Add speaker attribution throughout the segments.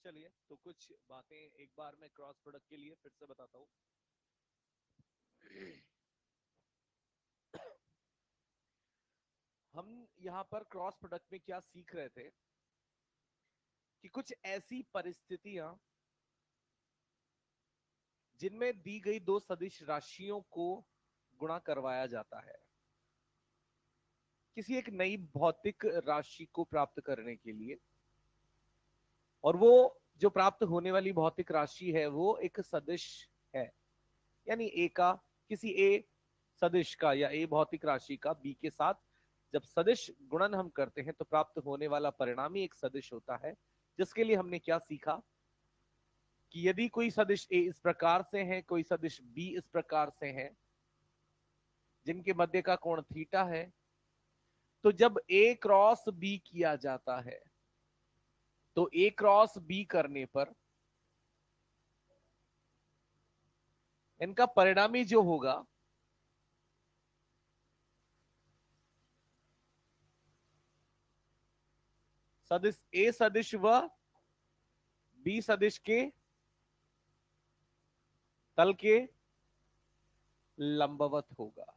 Speaker 1: चलिए तो कुछ बातें एक बार मैं क्रॉस प्रोडक्ट के लिए फिर से बताता हूँ। हम यहाँ पर क्रॉस प्रोडक्ट में क्या सीख रहे थे कि कुछ ऐसी परिस्थितियां जिनमें दी गई दो सदिश राशियों को गुणा करवाया जाता है किसी एक नई भौतिक राशि को प्राप्त करने के लिए, और वो जो प्राप्त होने वाली भौतिक राशि है वो एक सदिश है। यानी ए का, किसी ए सदिश का या ए भौतिक राशि का बी के साथ जब सदिश गुणन हम करते हैं तो प्राप्त होने वाला परिणाम ही एक सदिश होता है। जिसके लिए हमने क्या सीखा कि यदि कोई सदिश ए इस प्रकार से है, कोई सदिश बी इस प्रकार से है, जिनके मध्य का कोण थीटा है, तो जब ए क्रॉस बी किया जाता है तो ए क्रॉस बी करने पर इनका परिणामी जो होगा सदिश ए सदिश व बी सदिश के तल के लंबवत होगा।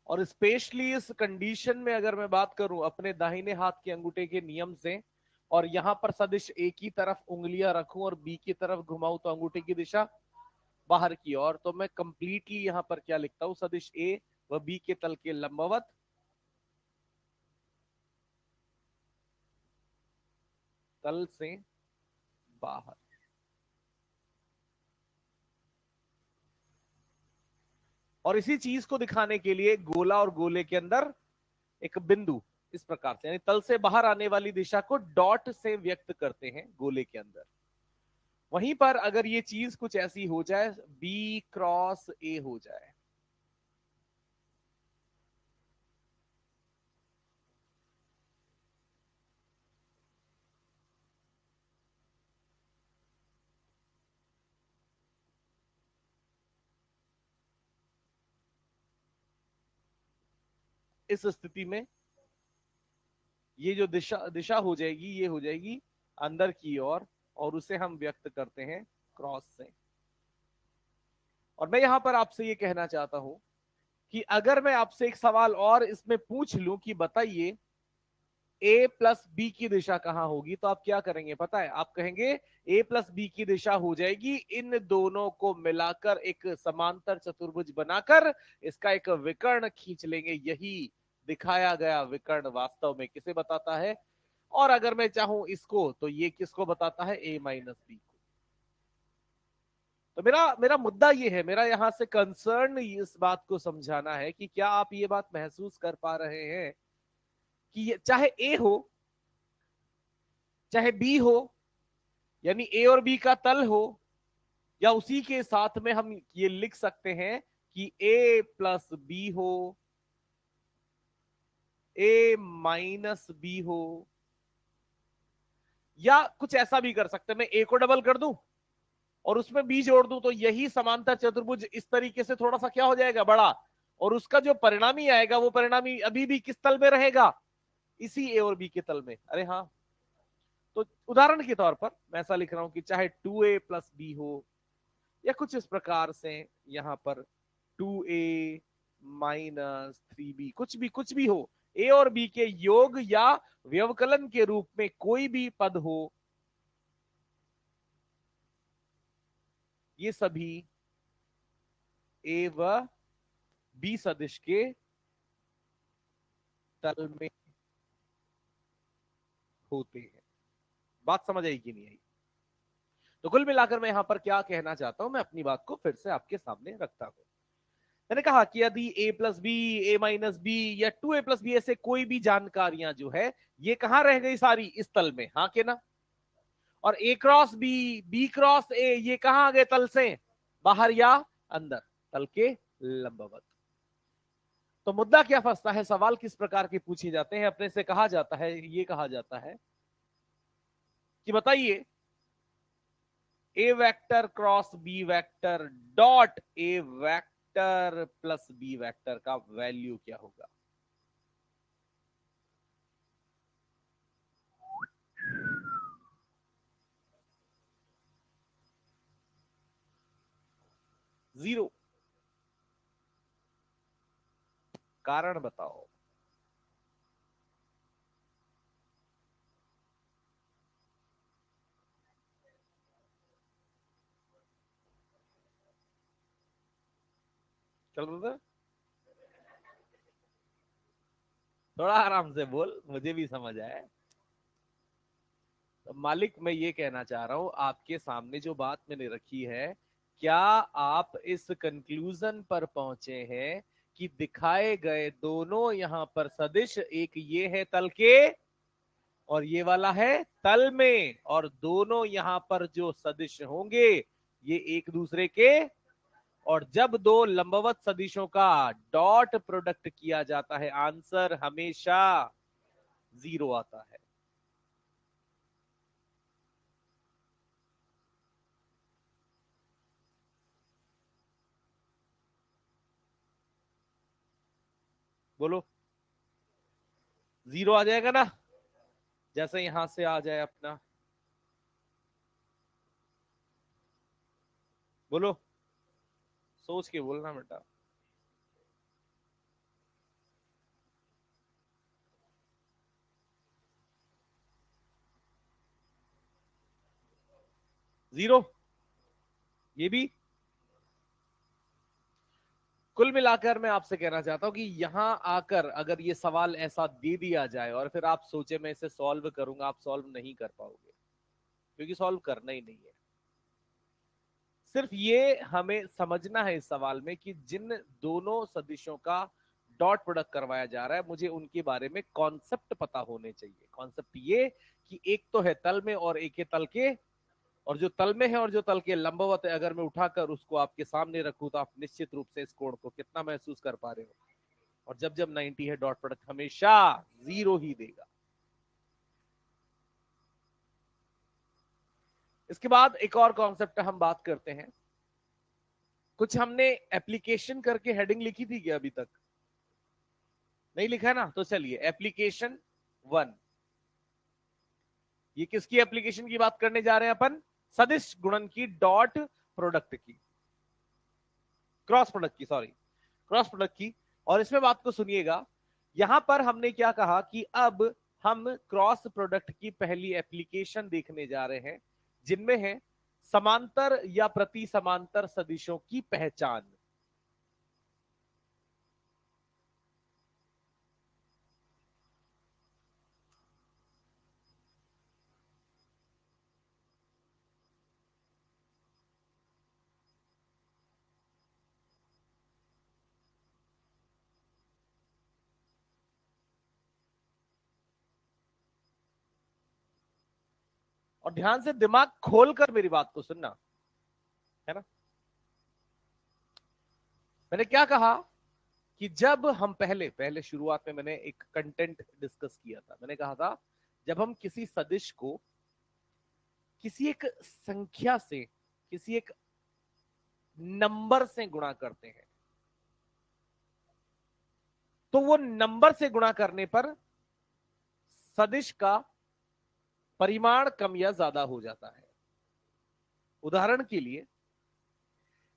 Speaker 1: और स्पेशली इस कंडीशन में अगर मैं बात करूं अपने दाहिने हाथ के अंगूठे के नियम से, और यहां पर सदिश ए की तरफ उंगलियां रखूं और बी की तरफ घुमाऊं तो अंगूठे की दिशा बाहर की ओर, तो मैं कंप्लीटली यहां पर क्या लिखता हूं, सदिश ए व बी के तल के लंबवत तल से बाहर। और इसी चीज को दिखाने के लिए गोला और गोले के अंदर एक बिंदु इस प्रकार से, यानी तल से बाहर आने वाली दिशा को डॉट से व्यक्त करते हैं गोले के अंदर। वहीं पर अगर ये चीज कुछ ऐसी हो जाए, बी क्रॉस ए हो जाए, इस स्थिति में ये जो दिशा दिशा हो जाएगी ये हो जाएगी अंदर की ओर, और उसे हम व्यक्त करते हैं क्रॉस से। और मैं यहां पर आपसे ये कहना चाहता हूं कि अगर मैं आपसे एक सवाल और इसमें पूछ लूं कि बताइए ए प्लस बी की दिशा कहां होगी, तो आप क्या करेंगे पता है? आप कहेंगे ए प्लस बी की दिशा हो जाएगी इन दोनों को मिलाकर एक समांतर चतुर्भुज बनाकर इसका एक विकर्ण खींच लेंगे। यही दिखाया गया विकर्ण वास्तव में किसे बताता है? और अगर मैं चाहूं इसको तो ये किसको बताता है? ए माइनस बी को। तो मेरा मेरा मुद्दा ये है, मेरा यहां से कंसर्न इस बात को समझाना है कि क्या आप ये बात महसूस कर पा रहे हैं कि चाहे ए हो चाहे बी हो, यानी ए और बी का तल हो, या उसी के साथ में हम ये लिख सकते हैं कि ए प्लस बी हो, ए माइनस बी हो, या कुछ ऐसा भी कर सकते हैं, मैं ए को डबल कर दूं और उसमें बी जोड़ दूं, तो यही समांतर चतुर्भुज इस तरीके से थोड़ा सा क्या हो जाएगा, बड़ा। और उसका जो परिणामी आएगा वो परिणामी अभी भी किस तल में रहेगा? इसी ए और बी के तल में। अरे हाँ, तो उदाहरण के तौर पर मैं ऐसा लिख रहा हूं कि चाहे 2a प्लस बी हो, या कुछ इस प्रकार से यहां पर 2a माइनस 3b, कुछ भी हो, ए और बी के योग या व्यवकलन के रूप में कोई भी पद हो, ये सभी ए व बी सदिश के तल में होते हैं। बात समझ आई कि नहीं आई? तो कुल मिलाकर मैं यहां पर क्या कहना चाहता हूं, मैं अपनी बात को फिर से आपके सामने रखता हूं। मैंने कहा कि यदि ए प्लस बी, ए माइनस बी या 2a प्लस बी, ऐसे कोई भी जानकारियां जो है ये कहां रह गई सारी? इस तल में, हाँ के ना? और A cross B, B cross A, ये कहां आ गए तल से बाहर या अंदर? तल के लंबवत। तो मुद्दा क्या फंसता है, सवाल किस प्रकार के पूछे जाते हैं? अपने से कहा जाता है, ये कहा जाता है कि बताइए A vector cross B vector dot A vector plus B vector का वैल्यू क्या होगा? जीरो। कारण बताओ। चल ब्रदर, थोड़ा आराम से बोल, मुझे भी समझ आए। तो मालिक, मैं ये कहना चाह रहा हूं, आपके सामने जो बात मैंने रखी है, क्या आप इस कंक्लूजन पर पहुंचे हैं कि दिखाए गए दोनों यहां पर सदिश, एक ये है तल के और ये वाला है तल में, और दोनों यहां पर जो सदिश होंगे ये एक दूसरे के, और जब दो लंबवत सदिशों का डॉट प्रोडक्ट किया जाता है, आंसर हमेशा जीरो आता है। बोलो, जीरो आ जाएगा ना, जैसे यहां से आ जाए अपना। बोलो, सोच के बोलना बेटा। जीरो, ये भी। कुल मिलाकर मैं आपसे कहना चाहता हूं कि यहां आकर अगर ये सवाल ऐसा दे दिया जाए और फिर आप सोचे मैं इसे सॉल्व करूंगा, आप सॉल्व नहीं कर पाओगे, क्योंकि सॉल्व करना ही नहीं है। सिर्फ ये हमें समझना है इस सवाल में कि जिन दोनों सदिशों का डॉट प्रोडक्ट करवाया जा रहा है, मुझे उनके बारे में कॉन्सेप्ट पता होने चाहिए। कॉन्सेप्ट ये कि एक तो है तल में और एक है तल के, और जो तल में है और जो तल के लंबवत है, अगर मैं उठाकर उसको आपके सामने रखूं तो आप निश्चित रूप से इस कोण को कितना महसूस कर पा रहे हो। और जब जब 90 है, डॉट प्रोडक्ट हमेशा जीरो ही देगा। इसके बाद एक और कॉन्सेप्ट हम बात करते हैं। कुछ हमने एप्लीकेशन करके हेडिंग लिखी थी क्या अभी तक? नहीं लिखा ना, तो चलिए एप्लीकेशन 1। ये किसकी एप्लीकेशन की बात करने जा रहे हैं अपन? सदिश गुणन की डॉट प्रोडक्ट की, क्रॉस प्रोडक्ट की, सॉरी, क्रॉस प्रोडक्ट की। और इसमें बात को सुनिएगा, यहां पर हमने क्या कहा कि अब हम क्रॉस प्रोडक्ट की पहली एप्लीकेशन देखने जा रहे हैं, जिनमें है समांतर या प्रति समांतर सदिशों की पहचान। और ध्यान से दिमाग खोलकर मेरी बात को सुनना, है ना। मैंने क्या कहा कि जब हम पहले पहले शुरुआत में मैंने एक कंटेंट डिस्कस किया था, मैंने कहा था जब हम किसी सदिश को किसी एक संख्या से, किसी एक नंबर से गुणा करते हैं, तो वो नंबर से गुणा करने पर सदिश का परिमाण कम या ज्यादा हो जाता है। उदाहरण के लिए,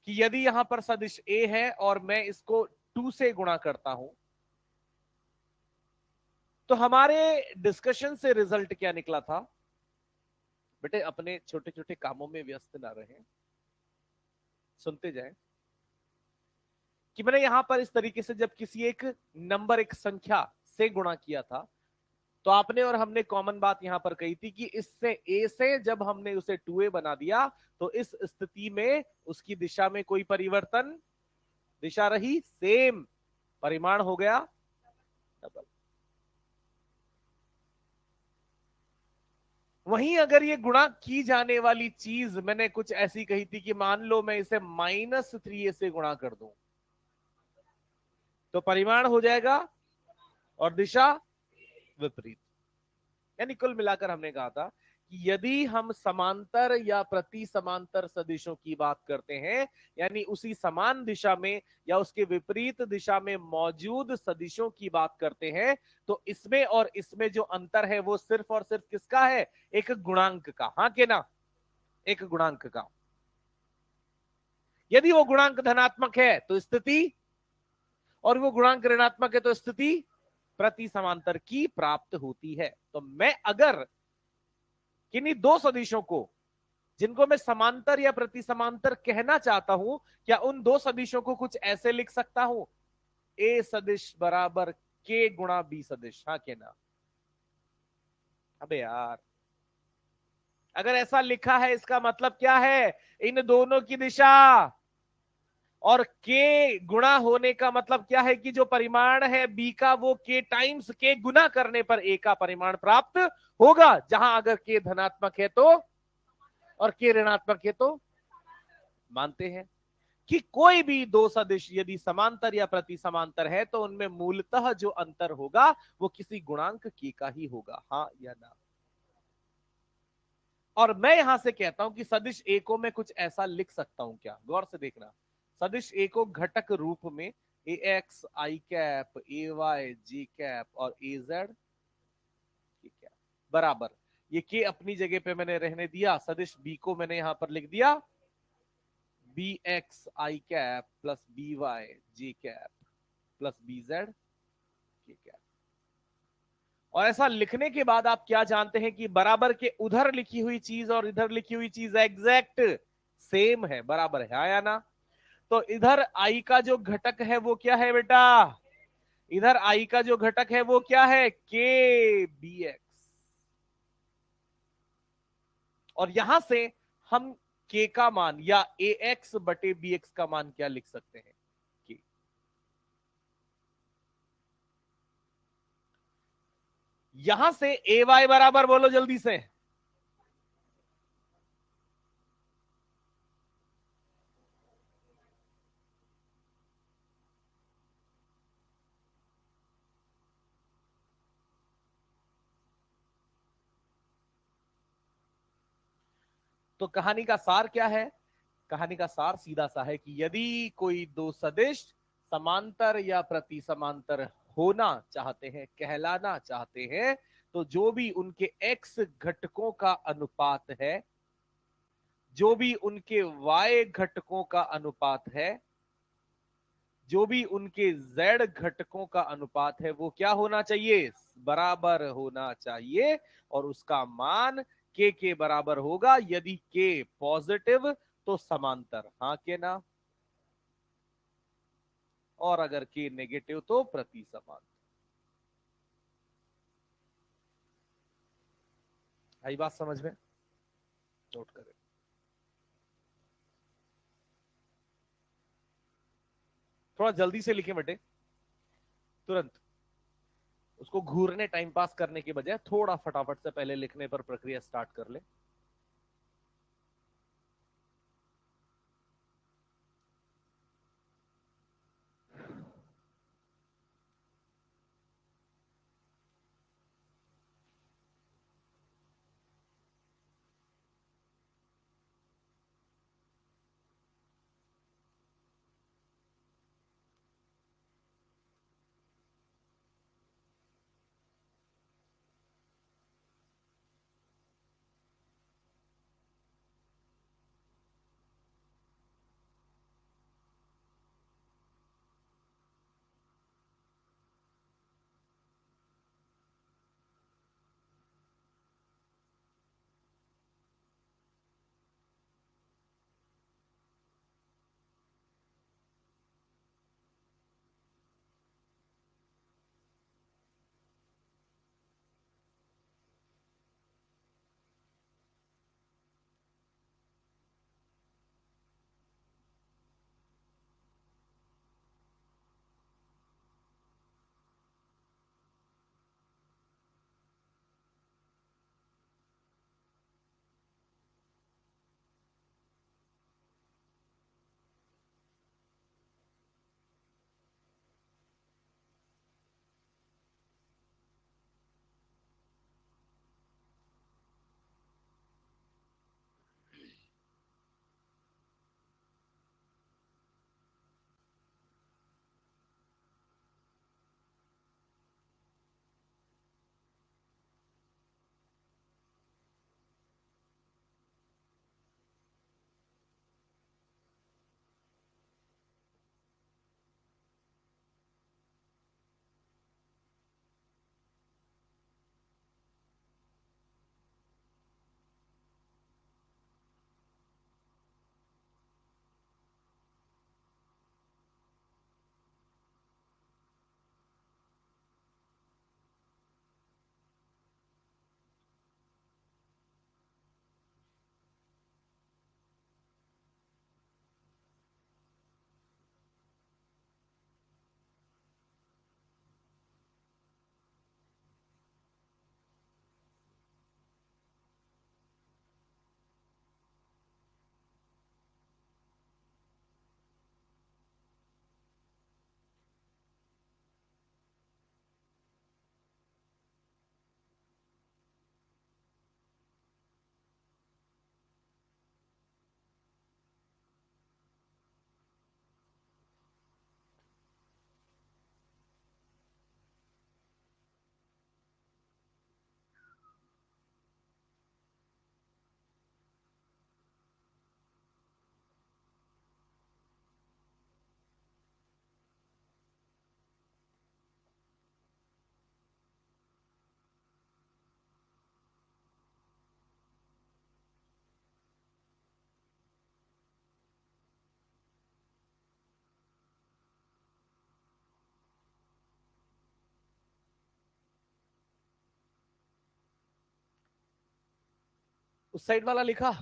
Speaker 1: कि यदि यहां पर सदिश ए है और मैं इसको 2 से गुणा करता हूं, तो हमारे डिस्कशन से रिजल्ट क्या निकला था? बेटे अपने छोटे छोटे कामों में व्यस्त ना रहें, सुनते जाएं। कि मैंने यहां पर इस तरीके से जब किसी एक नंबर, एक संख्या से गुणा किया था, तो आपने और हमने कॉमन बात यहां पर कही थी कि इससे ए से जब हमने उसे 2a बना दिया, तो इस स्थिति में उसकी दिशा में कोई परिवर्तन, दिशा रही सेम, परिमाण हो गया डबल। वहीं अगर ये गुणा की जाने वाली चीज मैंने कुछ ऐसी कही थी कि मान लो मैं इसे -3a से गुणा कर दूं, तो परिमाण हो जाएगा और दिशा विपरीत। यानी कुल मिलाकर हमने कहा था कि यदि हम समांतर या प्रति समांतर सदिशों की बात करते हैं, यानी उसी समान दिशा में या उसके विपरीत दिशा में मौजूद सदिशों की बात करते हैं, तो इसमें और इसमें जो अंतर है वो सिर्फ और सिर्फ किसका है? एक गुणांक का। हाँ के ना? एक गुणांक का। यदि वो गुणांक धनात्मक है तो स्थिति, और वो गुणांक ऋणात्मक है तो स्थिति प्रति समांतर की प्राप्त होती है। तो मैं अगर किन्हीं दो सदिशों को, जिनको मैं समांतर या प्रति समांतर कहना चाहता हूं, क्या उन दो सदिशों को कुछ ऐसे लिख सकता हूं, ए सदिश बराबर के गुणा बी सदिश? हाँ के ना? अबे यार, अगर ऐसा लिखा है इसका मतलब क्या है, इन दोनों की दिशा, और के गुणा होने का मतलब क्या है कि जो परिमाण है बी का वो के टाइम्स के गुना करने पर ए का परिमाण प्राप्त होगा, जहां अगर के धनात्मक है तो और के ऋणात्मक है तो मानते हैं कि कोई भी दो सदिश यदि समांतर या प्रति समांतर है तो उनमें मूलतः जो अंतर होगा वो किसी गुणांक के का ही होगा, हाँ या ना? और मैं यहां से कहता हूं कि सदिश ए को मैं कुछ ऐसा लिख सकता हूं क्या, गौर से देखना, सदिश ए को घटक रूप में ए x I cap, A Y G cap और ए जेड कैप बराबर, ये के अपनी जगह पे मैंने रहने दिया, सदिश बी को मैंने यहां पर लिख दिया B X I cap plus B Y G cap plus B Z cap. और ऐसा लिखने के बाद आप क्या जानते हैं कि बराबर के उधर लिखी हुई चीज और इधर लिखी हुई चीज एग्जैक्ट सेम है, बराबर है, हाँ या ना? तो इधर आई का जो घटक है वो क्या है बेटा, इधर आई का जो घटक है वो क्या है, के बी एक्स, और यहां से हम के का मान या ए एक्स बटे बी एक्स का मान क्या लिख सकते हैं, के। यहां से ए वाई बराबर बोलो जल्दी से, तो कहानी का सार क्या है, कहानी का सार सीधा सा है कि यदि कोई दो सदिश समांतर या प्रति समांतर होना चाहते हैं, कहलाना चाहते हैं, तो जो भी उनके एक्स घटकों का अनुपात है, जो भी उनके वाई घटकों का अनुपात है, जो भी उनके z घटकों का अनुपात है, वो क्या होना चाहिए, बराबर होना चाहिए, और उसका मान के बराबर होगा, यदि के पॉजिटिव तो समांतर, हाँ के ना? और अगर के नेगेटिव तो प्रति समांतर। आई बात समझ में? नोट करें, थोड़ा जल्दी से लिखें बेटे, तुरंत, उसको घूरने टाइम पास करने के बजाय थोड़ा फटाफट से पहले लिखने पर प्रक्रिया स्टार्ट कर ले। उस साइड वाला लिखा।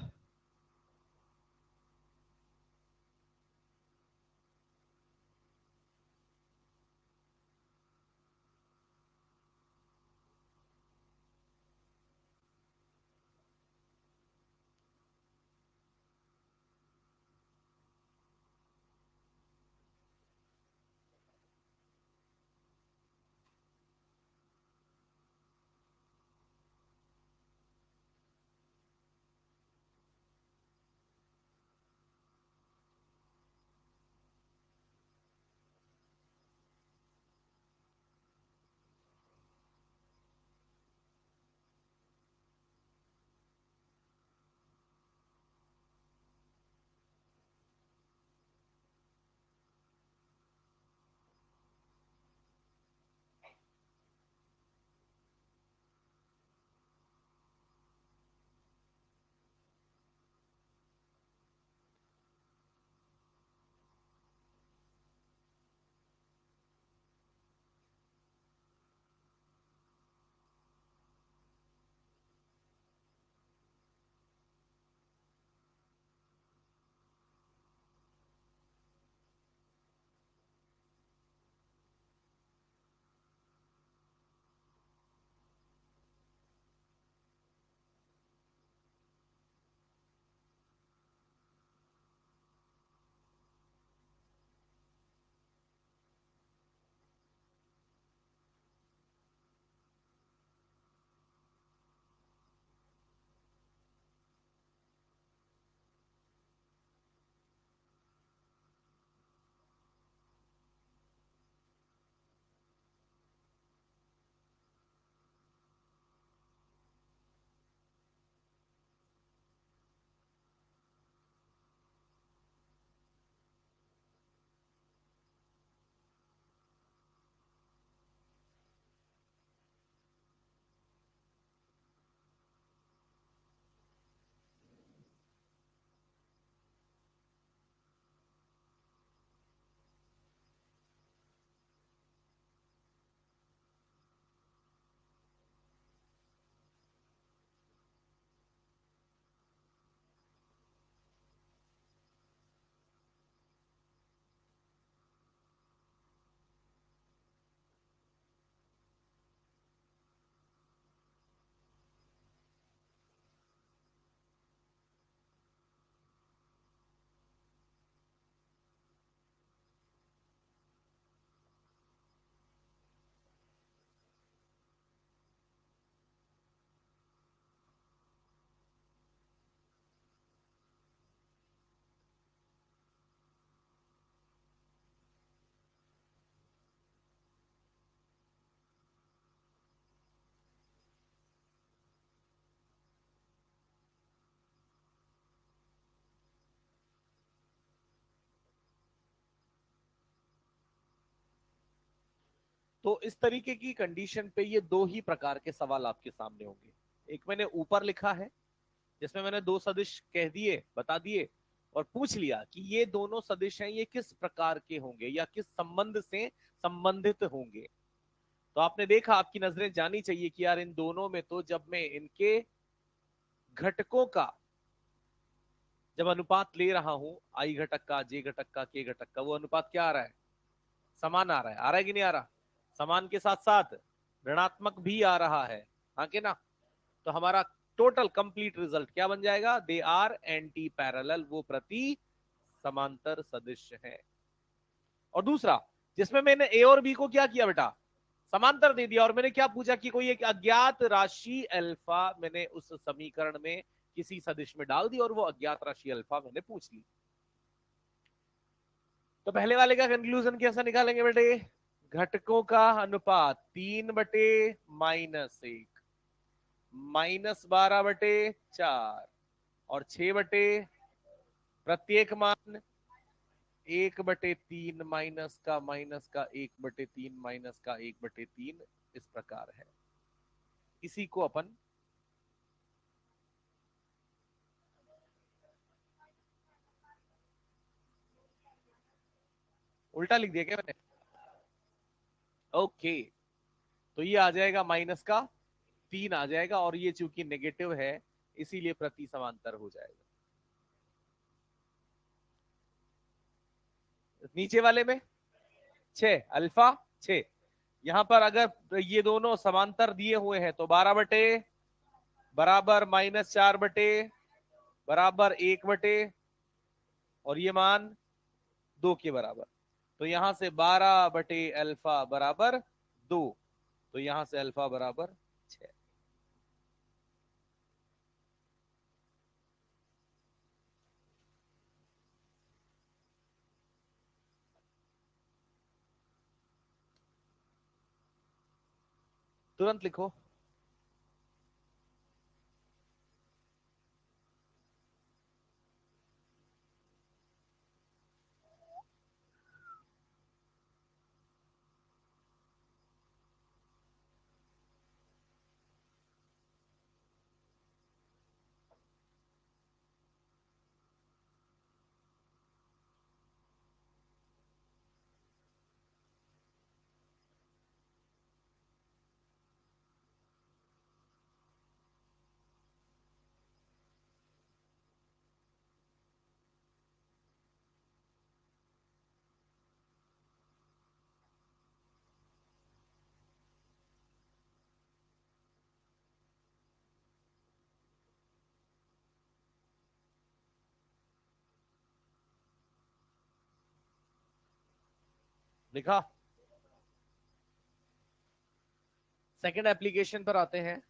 Speaker 1: तो इस तरीके की कंडीशन पे ये दो ही प्रकार के सवाल आपके सामने होंगे। एक मैंने ऊपर लिखा है जिसमें मैंने दो सदिश कह दिए, बता दिए, और पूछ लिया कि ये दोनों सदिश हैं, ये किस प्रकार के होंगे या किस संबंध से संबंधित होंगे। तो आपने देखा, आपकी नजरें जानी चाहिए कि यार इन दोनों में तो जब मैं इनके घटकों का जब अनुपात ले रहा हूं, आई घटक का, जे घटक का, के घटक का, वो अनुपात क्या आ रहा है? समान आ रहा है कि नहीं आ रहा? समान के साथ साथ ऋणात्मक भी आ रहा है, हाँ के ना? तो हमारा टोटल कंप्लीट रिजल्ट क्या बन जाएगा? दे आर एंटी पैरेलल, वो प्रति समांतर सदिश है। और दूसरा, जिसमें मैंने ए और बी को क्या किया बेटा? समांतर दे दिया, और मैंने क्या पूछा कि कोई एक अज्ञात राशि अल्फा मैंने उस समीकरण में किसी सदिश में डाल दी, और वो अज्ञात राशि अल्फा मैंने पूछ ली। तो पहले वाले का कंक्लूजन कैसा निकालेंगे बेटे? घटकों का अनुपात 3/-1, -12/4, और 6 प्रत्येक मान 1/3 -का 1/3 -का 1/3 इस प्रकार है। इसी को अपन उल्टा लिख दिया क्या मैंने? ओके, तो ये आ जाएगा -का 3 आ जाएगा, और ये चूंकि नेगेटिव है इसीलिए प्रति समांतर हो जाएगा। नीचे वाले में 6 अल्फा 6, यहां पर अगर ये दोनों समांतर दिए हुए हैं तो 12 बटे बराबर -4 बटे बराबर 1 बटे, और ये मान 2 के बराबर। तो यहां से 12 बटे अल्फा बराबर 2, तो यहां से अल्फा बराबर 6। तुरंत लिखो। लिखा। सेकंड एप्लीकेशन पर आते हैं।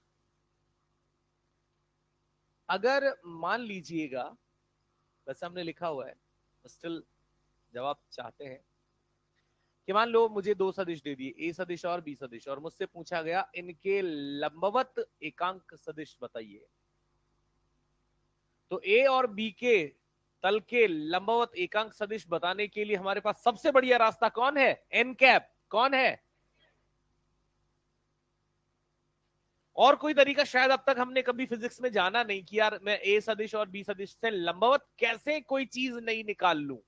Speaker 1: अगर मान लीजिएगा, वैसे हमने लिखा हुआ है, स्टिल जवाब चाहते हैं कि मान लो मुझे दो सदिश दे दिए, ए सदिश और बी सदिश, और मुझसे पूछा गया इनके लंबवत एकांक सदिश बताइए। तो ए और बी के तल के लंबवत एकांक सदिश बताने के लिए हमारे पास सबसे बढ़िया रास्ता कौन है? N cap. कौन है? और कोई तरीका शायद अब तक हमने कभी फिजिक्स में जाना नहीं कि यार मैं ए सदिश और बी सदिश से लंबवत कैसे कोई चीज नहीं निकाल लूं।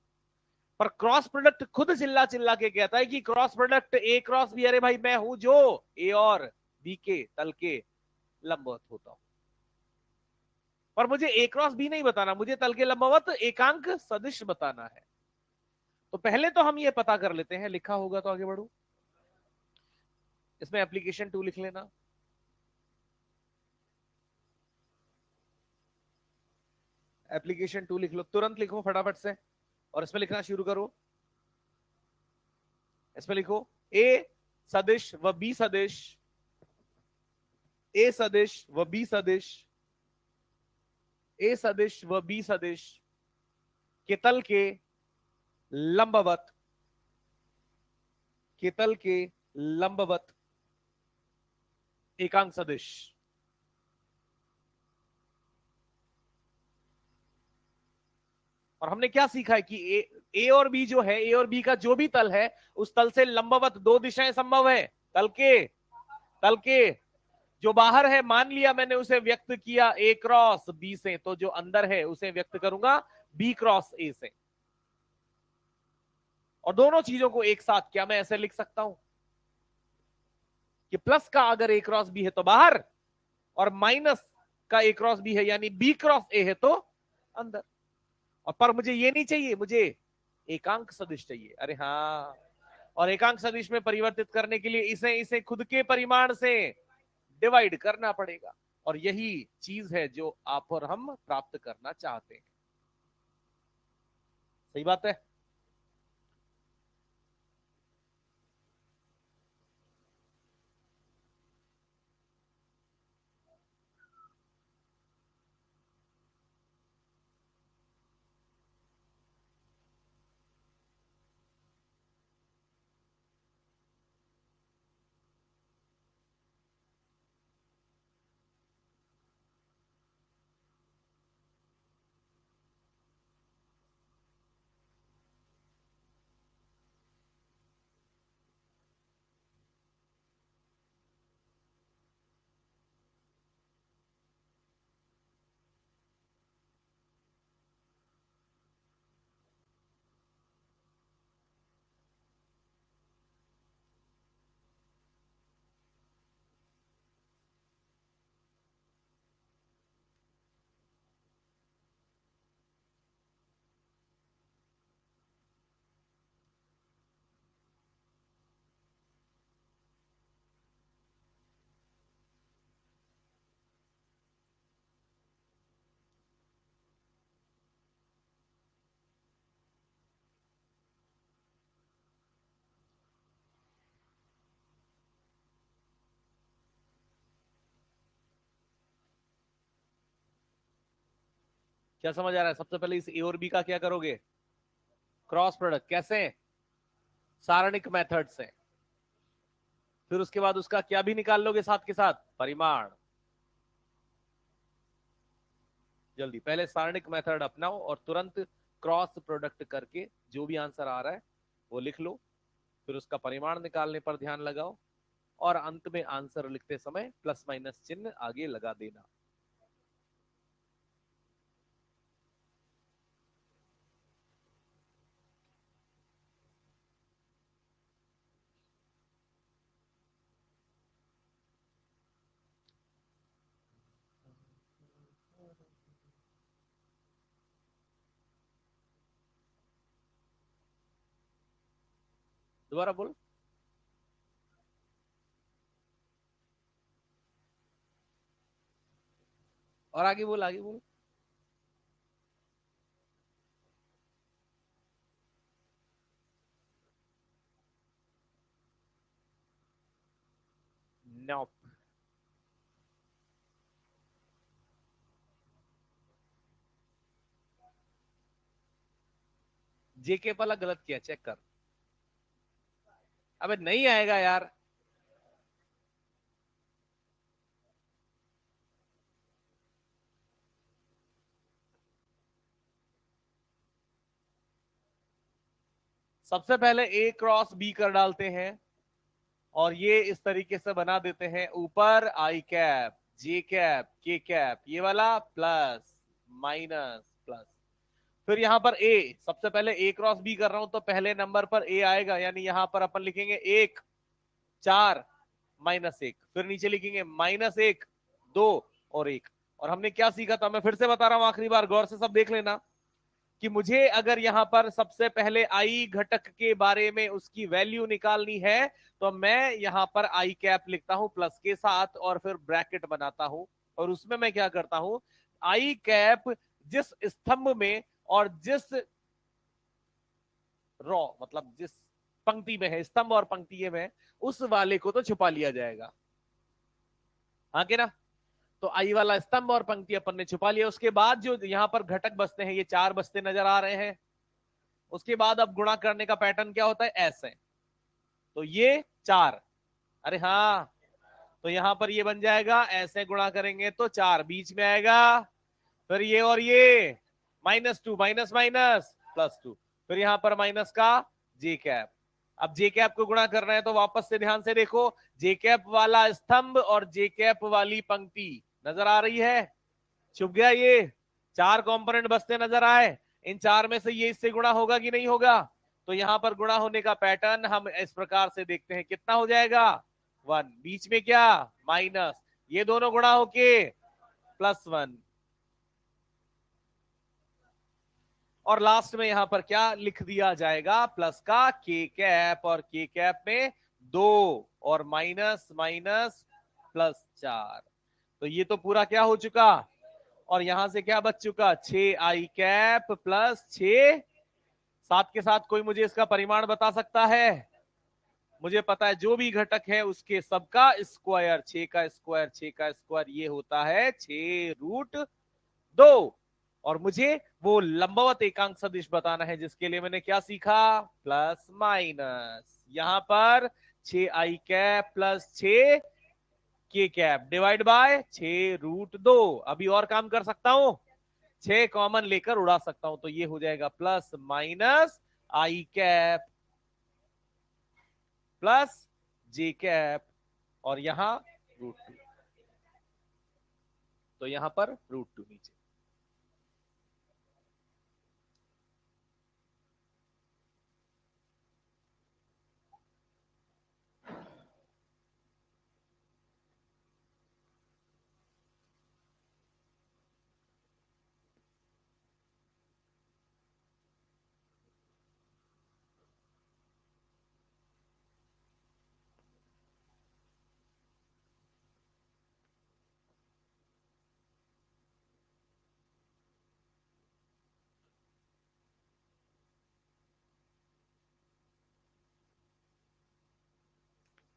Speaker 1: पर क्रॉस प्रोडक्ट खुद चिल्ला चिल्ला के कहता है कि cross product a cross b, अरे भाई मैं हूं जो ए और बी के तल के लंबवत होता हूं। पर मुझे ए क्रॉस बी नहीं बताना, मुझे तल के लंबवत एकांक सदिश बताना है। तो पहले तो हम ये पता कर लेते हैं, लिखा होगा तो आगे बढ़ू। इसमें एप्लीकेशन 2 लिख लेना। एप्लीकेशन 2 लिख लो, तुरंत लिखो फटाफट से, और इसमें लिखना शुरू करो। इसमें लिखो ए सदिश व बी सदिश, ए सदिश व बी सदिश, ए सदिश व बी सदिश के तल के लंबवत, के तल के लंबवत एकांक सदिश। और हमने क्या सीखा है कि ए और बी जो है, ए और बी का जो भी तल है, उस तल से लंबवत दो दिशाएं संभव है। तल के जो बाहर है, मान लिया मैंने उसे व्यक्त किया ए क्रॉस बी से, तो जो अंदर है उसे व्यक्त करूंगा बी क्रॉस ए से। और दोनों चीजों को एक साथ क्या मैं ऐसे लिख सकता हूं कि प्लस का अगर ए क्रॉस बी है तो बाहर, और माइनस का ए क्रॉस बी है यानी बी क्रॉस ए है तो अंदर। और पर मुझे ये नहीं चाहिए, मुझे एकांक सदिश चाहिए। अरे हाँ, और एकांक सदिश में परिवर्तित करने के लिए इसे इसे खुद के परिमाण से डिवाइड करना पड़ेगा। और यही चीज है जो आप और हम प्राप्त करना चाहते हैं। सही बात है। क्या समझ आ रहा है? सबसे पहले इस ए और बी का क्या करोगे? Cross product. कैसे? सारणिक मेथड से। फिर उसके बाद उसका क्या भी निकाल लोगे साथ के साथ? परिमाण। जल्दी पहले सारणिक मेथड अपनाओ और तुरंत क्रॉस प्रोडक्ट करके जो भी आंसर आ रहा है वो लिख लो। फिर उसका परिमाण निकालने पर ध्यान लगाओ और अंत में आंसर लिखते समय प्लस माइनस चिन्ह आगे लगा देना। दोबारा बोल। और आगे बोल, आगे बोल। नो। जेके वाला गलत किया, चेक कर। अबे नहीं आएगा यार। सबसे पहले ए क्रॉस बी कर डालते हैं और ये इस तरीके से बना देते हैं। ऊपर आई कैप, जे कैप, के कैप, ये वाला प्लस माइनस प्लस। फिर यहां पर ए, सबसे पहले ए क्रॉस बी कर रहा हूं तो पहले नंबर पर ए आएगा, यानी यहां पर अपन लिखेंगे 1 4 -1। फिर नीचे लिखेंगे -1 2 और 1। और हमने क्या सीखा था, मैं फिर से बता रहा हूं, आखिरी बार गौर से सब देख लेना कि मुझे अगर यहां पर सबसे पहले आई घटक के बारे में उसकी वैल्यू निकालनी है तो मैं यहां पर आई कैप लिखता हूं प्लस के साथ और फिर ब्रैकेट बनाता हूं। और उसमें मैं क्या करता हूं, आई कैप जिस स्तंभ में और जिस रॉ मतलब जिस पंक्ति में है, स्तंभ और पंक्ति में, उस वाले को तो छुपा लिया जाएगा। हाँ के ना? तो आई वाला स्तंभ और पंक्ति अपन ने छुपा लिया। उसके बाद जो यहां पर घटक बचते हैं, ये 4 बचते नजर आ रहे हैं। उसके बाद अब गुणा करने का पैटर्न क्या होता है? ऐसे। तो ये 4, अरे हाँ, तो यहां पर ये बन जाएगा, ऐसे गुणा करेंगे तो 4 बीच में आएगा। फिर ये और ये -2 माइनस माइनस +2। फिर यहां पर माइनस का जे कैप। अब जे कैप को गुणा करना है तो वापस से ध्यान से देखो, जे कैप वाला स्तंभ और जे कैप वाली पंक्ति नजर आ रही है? छुप गया ये। 4 कंपोनेंट बचते नजर आए। इन 4 में से ये इससे गुणा होगा कि नहीं होगा? तो यहां पर गुणा होने का पैटर्न हम इस प्रकार से देखते हैं, कितना हो जाएगा? 1। बीच में क्या? माइनस। ये दोनों गुणा होके +1। और लास्ट में यहां पर क्या लिख दिया जाएगा? प्लस का के कैप, और के कैप में 2 और माइनस माइनस +4। तो ये तो पूरा क्या हो चुका? और यहां से क्या बच चुका? 6 आई कैप प्लस 6। साथ के साथ कोई मुझे इसका परिमाण बता सकता है? मुझे पता है, जो भी घटक है उसके सबका स्क्वायर, 6 का स्क्वायर, 6 का स्क्वायर ये होता है 6√2। और मुझे वो लंबवत एकांक सदिश बताना है जिसके लिए मैंने क्या सीखा? Plus minus. यहां पर 6 आई कैप प्लस 6 के कैप डिवाइड बाय 6√2। अभी और काम कर सकता हूं, 6 कॉमन लेकर उड़ा सकता हूं, तो ये हो जाएगा प्लस माइनस आई कैप प्लस जे कैप और यहां √2। तो यहां पर √2 नीचे।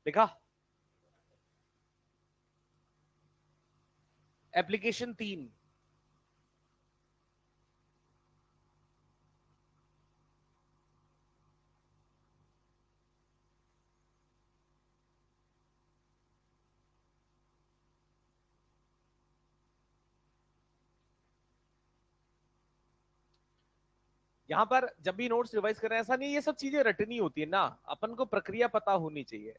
Speaker 1: देखा? एप्लीकेशन 3, यहां पर जब भी नोट्स रिवाइज कर रहे हैं, ऐसा नहीं ये सब चीजें रटनी होती है ना, अपन को प्रक्रिया पता होनी चाहिए।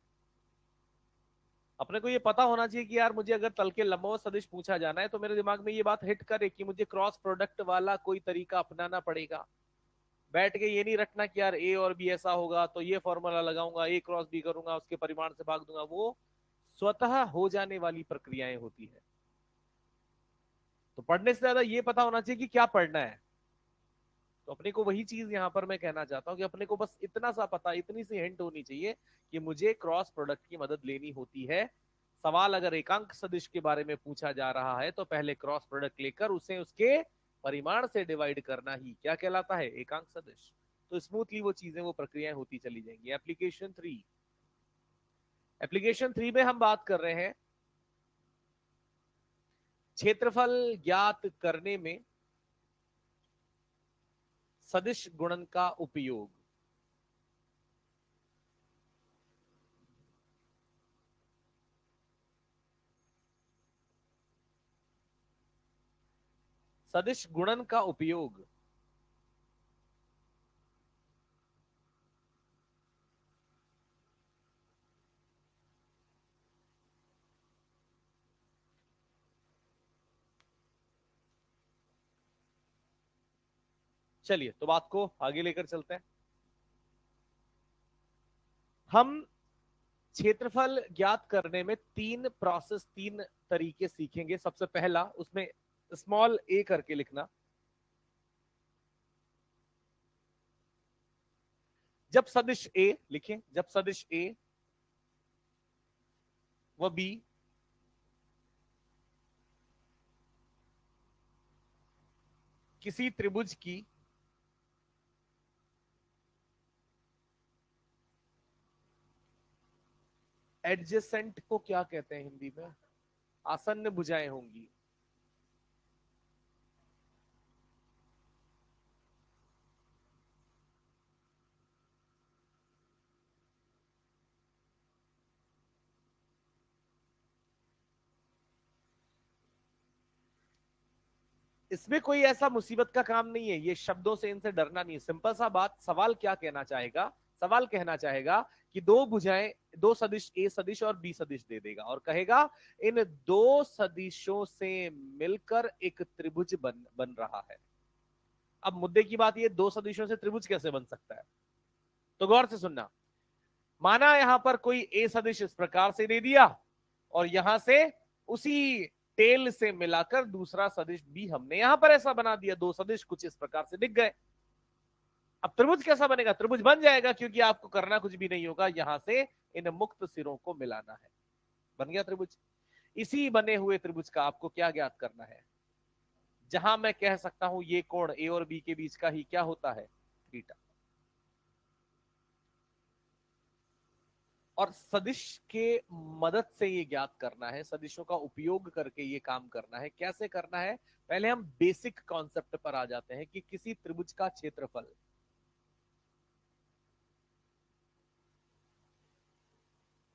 Speaker 1: अपने को ये पता होना चाहिए कि यार मुझे अगर तल के लंबवत सदिश पूछा जाना है तो मेरे दिमाग में ये बात हिट करे कि मुझे क्रॉस प्रोडक्ट वाला कोई तरीका अपनाना पड़ेगा। बैठ के ये नहीं रखना कि यार ए और बी ऐसा होगा तो ये फॉर्मूला लगाऊंगा, ए क्रॉस बी करूंगा, उसके परिमाण से भाग दूंगा। वो स्वतः हो जाने वाली प्रक्रियाएं होती है। तो पढ़ने से ज्यादा ये पता होना चाहिए कि क्या पढ़ना है। तो अपने को वही चीज यहां पर मैं कहना चाहता हूं कि अपने को बस इतना सा पता, इतनी सी हिंट होनी चाहिए कि मुझे क्रॉस प्रोडक्ट की मदद लेनी होती है। सवाल अगर एकांक सदिश के बारे में पूछा जा रहा है तो पहले क्रॉस प्रोडक्ट लेकर उसे उसके परिमाण से डिवाइड करना ही क्या कहलाता है, एकांक सदिश। तो स्मूथली वो चीजें, वो प्रक्रियाएं होती चली जाएंगी। एप्लीकेशन 3 में हम बात कर रहे हैं क्षेत्रफल ज्ञात करने में सदिश गुणन का उपयोग। सदिश गुणन का उपयोग। चलिए तो बात को आगे लेकर चलते हैं। हम क्षेत्रफल ज्ञात करने में तीन प्रोसेस, तीन तरीके सीखेंगे। सबसे पहला, उसमें स्मॉल ए करके लिखना। जब सदिश ए लिखें, जब सदिश ए व बी किसी त्रिभुज की एडजेसेंट को क्या कहते हैं हिंदी में, आसन्न भुजाएं होंगी। इसमें कोई ऐसा मुसीबत का काम नहीं है, ये शब्दों से इनसे डरना नहीं है। सिंपल सा बात, सवाल क्या कहना चाहेगा, सवाल कहना चाहेगा कि दो भुजाएं, दो सदिश ए सदिश और बी सदिश दे देगा और कहेगा इन दो सदिशों से मिलकर एक त्रिभुज बन रहा है। अब मुद्दे की बात, ये दो सदिशों से त्रिभुज कैसे बन सकता है? तो गौर से सुनना। माना यहां पर कोई ए सदिश इस प्रकार से दे दिया और यहां से उसी टेल से मिलाकर दूसरा सदिश भी हमने यहां पर ऐसा बना दिया, दो सदिश कुछ इस प्रकार से दिख गए। अब त्रिभुज कैसा बनेगा? त्रिभुज बन जाएगा क्योंकि आपको करना कुछ भी नहीं होगा, यहां से इन मुक्त सिरों को मिलाना है, बन गया त्रिभुज। इसी बने हुए त्रिभुज का आपको क्या ज्ञात करना है? जहां मैं कह सकता हूं ये कोण ए और बी के बीच का ही क्या होता है, थीटा। और सदिश के मदद से ये ज्ञात करना है, सदिशों का उपयोग करके ये काम करना है। कैसे करना है? पहले हम बेसिक कॉन्सेप्ट पर आ जाते हैं कि किसी त्रिभुज का क्षेत्रफल,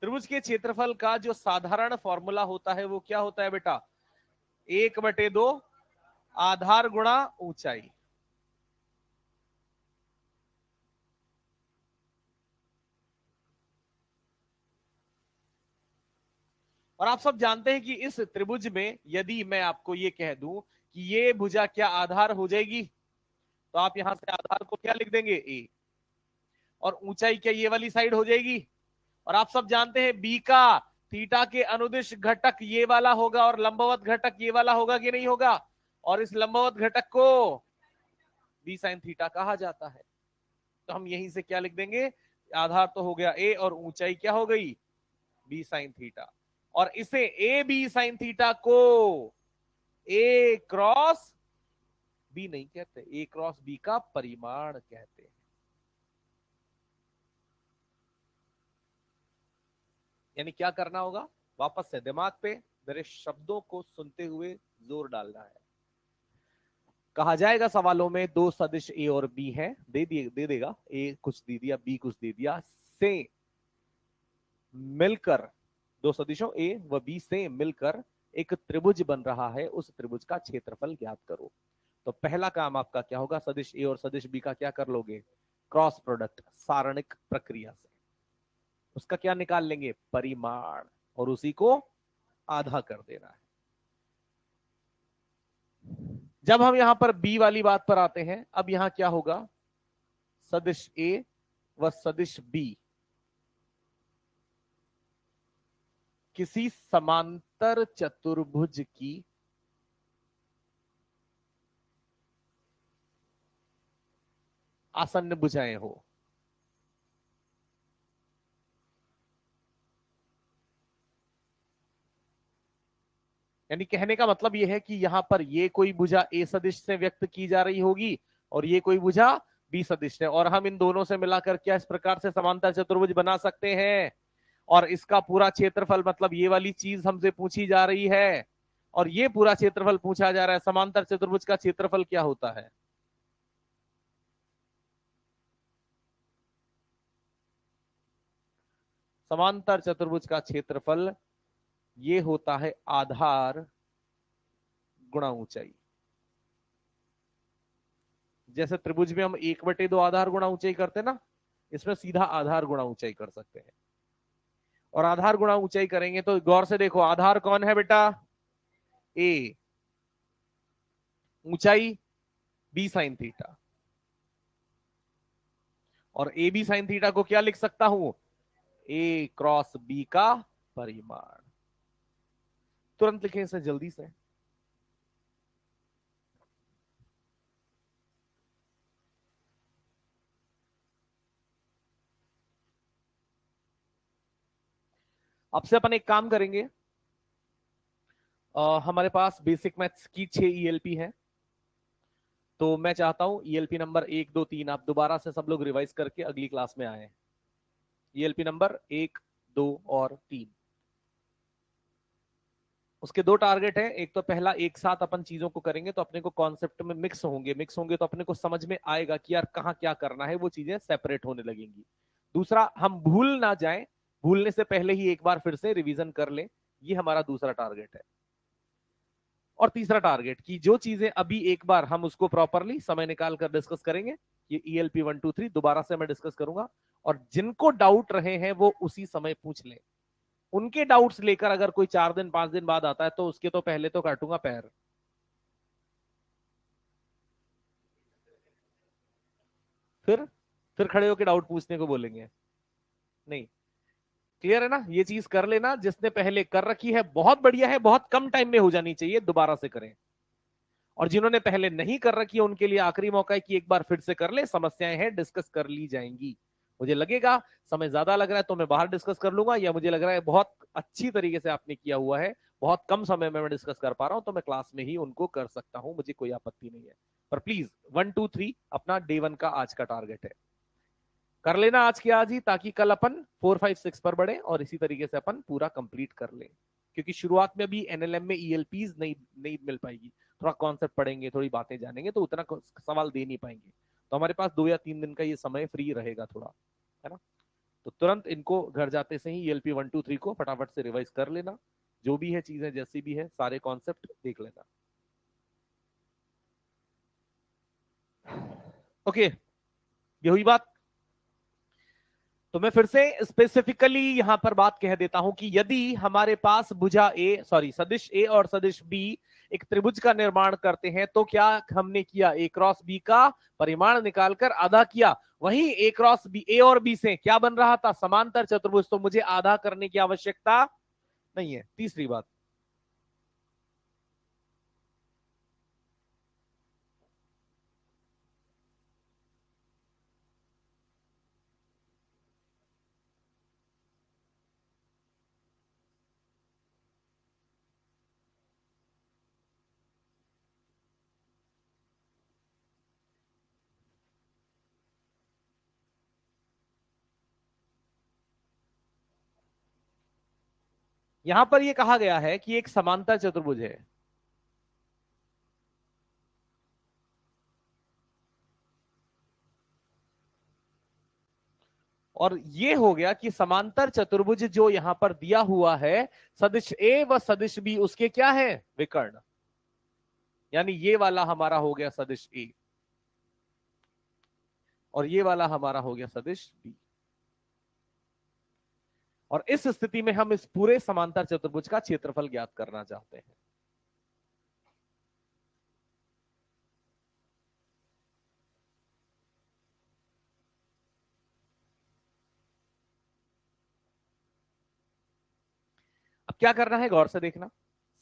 Speaker 1: त्रिभुज के क्षेत्रफल का जो साधारण फॉर्मूला होता है वो क्या होता है बेटा? 1/2 आधार गुणा ऊंचाई। और आप सब जानते हैं कि इस त्रिभुज में यदि मैं आपको ये कह दूं कि ये भुजा क्या आधार हो जाएगी, तो आप यहां से आधार को क्या लिख देंगे, ए। और ऊंचाई क्या ये वाली साइड हो जाएगी। और आप सब जानते हैं बी का थीटा के अनुदिश घटक ये वाला होगा और लंबवत घटक ये वाला होगा कि नहीं होगा। और इस लंबवत घटक को बी साइन थीटा कहा जाता है। तो हम यहीं से क्या लिख देंगे, आधार तो हो गया ए और ऊंचाई क्या हो गई, बी साइन थीटा। और इसे ए बी साइन थीटा को ए क्रॉस बी नहीं कहते, ए क्रॉस बी का परिमाण कहते हैं। यानी क्या करना होगा, वापस से दिमाग पे मेरे शब्दों को सुनते हुए जोर डालना है। कहा जाएगा सवालों में दो सदिश ए और बी हैं, दे देगा, ए कुछ दे दिया बी कुछ दे दिया, से मिलकर, दो सदिशों ए व बी से मिलकर एक त्रिभुज बन रहा है, उस त्रिभुज का क्षेत्रफल ज्ञात करो। तो पहला काम आपका क्या होगा, सदिश ए और सदिश बी का क्या कर लोगे, क्रॉस प्रोडक्ट सारणिक प्रक्रिया से उसका क्या निकाल लेंगे, परिमाण, और उसी को आधा कर देना है। जब हम यहां पर बी वाली बात पर आते हैं, अब यहां क्या होगा, सदिश ए व सदिश बी किसी समांतर चतुर्भुज की आसन्न भुजाएं हो। यानी कहने का मतलब यह है कि यहां पर ये कोई भुजा ए सदिश से व्यक्त की जा रही होगी और ये कोई भुजा बी सदिश से, और हम इन दोनों से मिलाकर क्या इस प्रकार से समांतर चतुर्भुज बना सकते हैं, और इसका पूरा क्षेत्रफल, मतलब ये वाली चीज हमसे पूछी जा रही है और ये पूरा क्षेत्रफल पूछा जा रहा है। समांतर चतुर्भुज का क्षेत्रफल क्या होता है, समांतर चतुर्भुज का क्षेत्रफल ये होता है आधार गुणा ऊंचाई। जैसे त्रिभुज में हम 1/2 आधार गुणा ऊंचाई करते ना, इसमें सीधा आधार गुणा ऊंचाई कर सकते हैं। और आधार गुणा ऊंचाई करेंगे तो गौर से देखो, आधार कौन है बेटा, ए, ऊंचाई बी साइन थीटा, और ए बी साइन थीटा को क्या लिख सकता हूं, ए क्रॉस बी का परिमाण। तुरंत लिखें इसे जल्दी से। अब से अपन एक काम करेंगे, हमारे पास बेसिक मैथ्स की 6 ईएलपी है, तो मैं चाहता हूं ईएलपी नंबर 1 2 3 आप दोबारा से सब लोग रिवाइज करके अगली क्लास में आए। ईएलपी नंबर 1 2 और 3, उसके 2 टारगेट हैं। एक तो पहला, एक साथ अपन चीजों को करेंगे तो अपने को कॉन्सेप्ट में मिक्स होंगे तो अपने को समझ में आएगा कि यार कहाँ क्या करना है, वो चीजें सेपरेट होने लगेंगी। दूसरा, हम भूल ना जाएं, भूलने से पहले ही एक बार फिर से रिवीजन कर ले, ये हमारा दूसरा टारगेट है। और तीसरा टारगेट कि जो चीजें अभी एक बार हम उसको प्रॉपरली समय निकाल कर डिस्कस करेंगे, ये ईएलपी 1 2 3 दोबारा से मैं डिस्कस करूंगा, और जिनको डाउट रहे हैं वो उसी समय पूछ लें। उनके डाउट्स लेकर अगर कोई 4 दिन 5 दिन बाद आता है तो उसके तो पहले तो काटूंगा पैर। फिर खड़े होकर डाउट पूछने को बोलेंगे, नहीं। क्लियर है ना, ये चीज कर लेना, जिसने पहले कर रखी है बहुत बढ़िया है, बहुत कम टाइम में हो जानी चाहिए, दोबारा से करें। और जिन्होंने पहले नहीं कर रखी है उनके लिए आखिरी मौका है कि एक बार फिर से कर ले, समस्याएं हैं डिस्कस कर ली जाएंगी। मुझे लगेगा समय ज्यादा लग रहा है तो मैं बाहर डिस्कस कर लूंगा, या मुझे लग रहा है बहुत अच्छी तरीके से आपने किया हुआ है, बहुत कम समय में मैं डिस्कस कर पा रहा हूं, तो मैं क्लास में ही उनको कर सकता हूं, मुझे कोई आपत्ति नहीं है। पर प्लीज 1 2 3 अपना डे 1 का आज का टारगेट है, कर लेना आज के आज ही, ताकि कल अपन 4 5 6 पर बढ़े और इसी तरीके से अपन पूरा कंप्लीट कर ले। क्योंकि शुरुआत में अभी एनएलएम में ईएलपीज नहीं मिल पाएगी, थोड़ा कॉन्सेप्ट पढ़ेंगे, थोड़ी बातें जानेंगे तो उतना सवाल दे नहीं पाएंगे, तो हमारे पास 2 या 3 दिन का ये समय फ्री रहेगा थोड़ा, है ना। तो तुरंत इनको घर जाते से ही ईएलपी 1 2 3 को फटाफट से रिवाइज कर लेना, जो भी है चीजें जैसी भी है सारे कॉन्सेप्ट देख लेना। ओके, ये हुई बात। तो मैं फिर से स्पेसिफिकली यहां पर बात कह देता हूं कि यदि हमारे पास भुजा ए, सॉरी सदिश ए और सदिश बी एक त्रिभुज का निर्माण करते हैं तो क्या हमने किया, ए क्रॉस बी का परिमाण निकालकर आधा किया। वहीं ए क्रॉस बी, ए और बी से क्या बन रहा था, समांतर चतुर्भुज, तो मुझे आधा करने की आवश्यकता नहीं है। तीसरी बात, यहां पर यह कहा गया है कि एक समांतर चतुर्भुज है, और ये हो गया कि समांतर चतुर्भुज जो यहां पर दिया हुआ है, सदिश ए व सदिश बी उसके क्या है, विकर्ण। यानी ये वाला हमारा हो गया सदिश ए और ये वाला हमारा हो गया सदिश बी। और इस स्थिति में हम इस पूरे समांतर चतुर्भुज का क्षेत्रफल ज्ञात करना चाहते हैं। अब क्या करना है, गौर से देखना,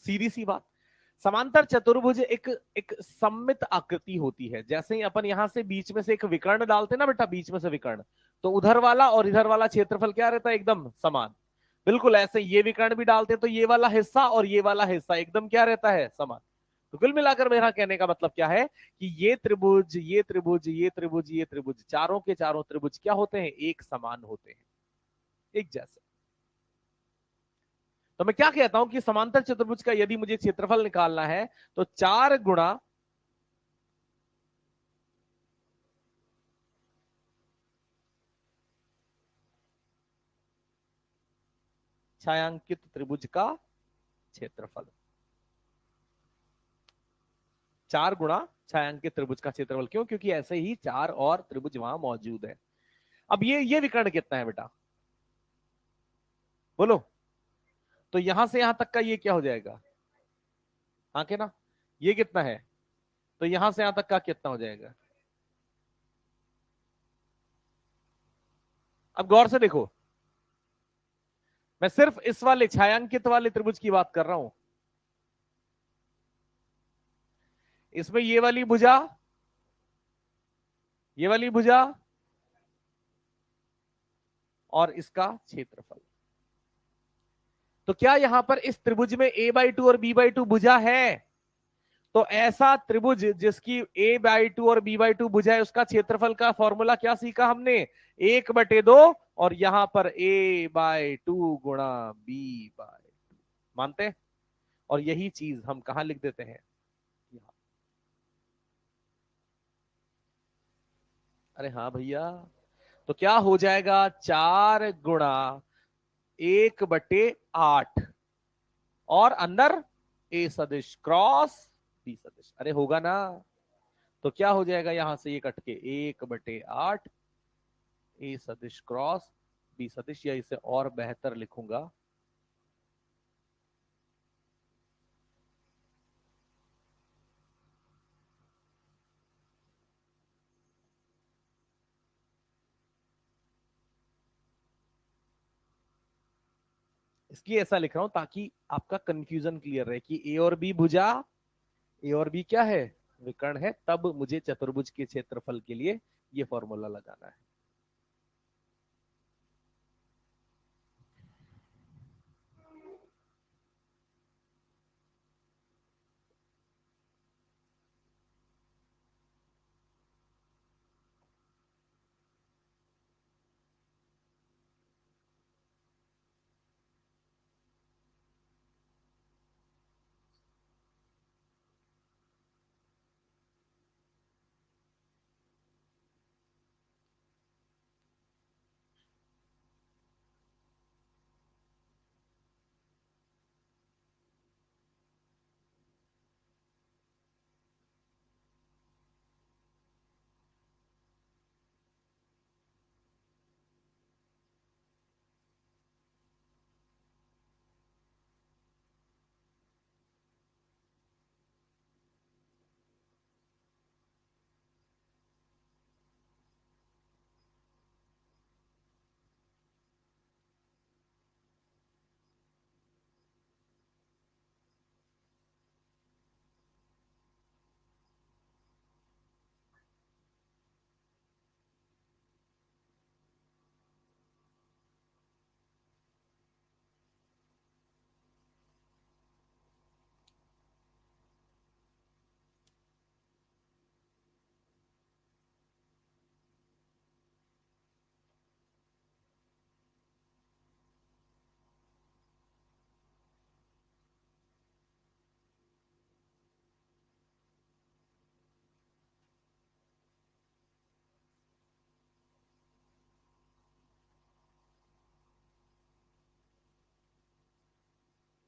Speaker 1: सीधी सी बात। समांतर चतुर्भुज एक एक सममित आकृति होती है। जैसे ही अपन यहां से बीच में से एक विकर्ण डालते ना बेटा, बीच में से विकर्ण, तो उधर वाला और इधर वाला क्षेत्रफल क्या रहता है, एकदम समान। बिल्कुल ऐसे ये विकर्ण भी डालते तो ये वाला हिस्सा और ये वाला हिस्सा एकदम क्या रहता है, समान। तो कुल मिलाकर मेरा कहने का मतलब क्या है कि ये त्रिभुज, ये त्रिभुज, ये त्रिभुज, ये त्रिभुज, चारों के चारों त्रिभुज क्या होते हैं, एक समान होते हैं, एक जैसे। तो मैं क्या कहता हूं कि समांतर चतुर्भुज का यदि मुझे क्षेत्रफल निकालना है तो 4 गुणा छायांकित त्रिभुज का क्षेत्रफल, 4 गुणा छायांकित त्रिभुज का क्षेत्रफल। क्यों? क्योंकि ऐसे ही 4 और त्रिभुज वहां मौजूद है। अब ये विकर्ण कितना है बेटा, बोलो। तो यहां से यहां तक का ये क्या हो जाएगा, हाँ के ना, ये कितना है, तो यहां से यहां तक का कितना हो जाएगा। अब गौर से देखो, मैं सिर्फ इस वाले छायांकित वाले त्रिभुज की बात कर रहा हूं। इसमें ये वाली भुजा, ये वाली भुजा और इसका क्षेत्रफल। तो क्या यहां पर इस त्रिभुज में a/2 और b/2 भुजा है? तो ऐसा त्रिभुज जिसकी a/2 और b/2 भुजा है, उसका क्षेत्रफल का फॉर्मूला क्या सीखा हमने, 1/2 और यहां पर a/2 गुणा b/2। मानते? और यही चीज हम कहां लिख देते हैं, यहाँ। अरे हाँ भैया, तो क्या हो जाएगा, 4 गुणा 1/8 और अंदर ए सदिश क्रॉस बी सदिश। अरे होगा ना। तो क्या हो जाएगा, यहां से ये कट के 1/8 ए सदिश क्रॉस बी सदिश, या इसे और बेहतर लिखूंगा, इसलिए ऐसा लिख रहा हूं ताकि आपका कंफ्यूजन क्लियर रहे कि ए और बी भुजा, ए और बी क्या है, विकर्ण है। तब मुझे चतुर्भुज के क्षेत्रफल के लिए ये फॉर्मूला लगाना है।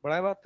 Speaker 1: बड़ा बात।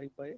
Speaker 1: 5 बाय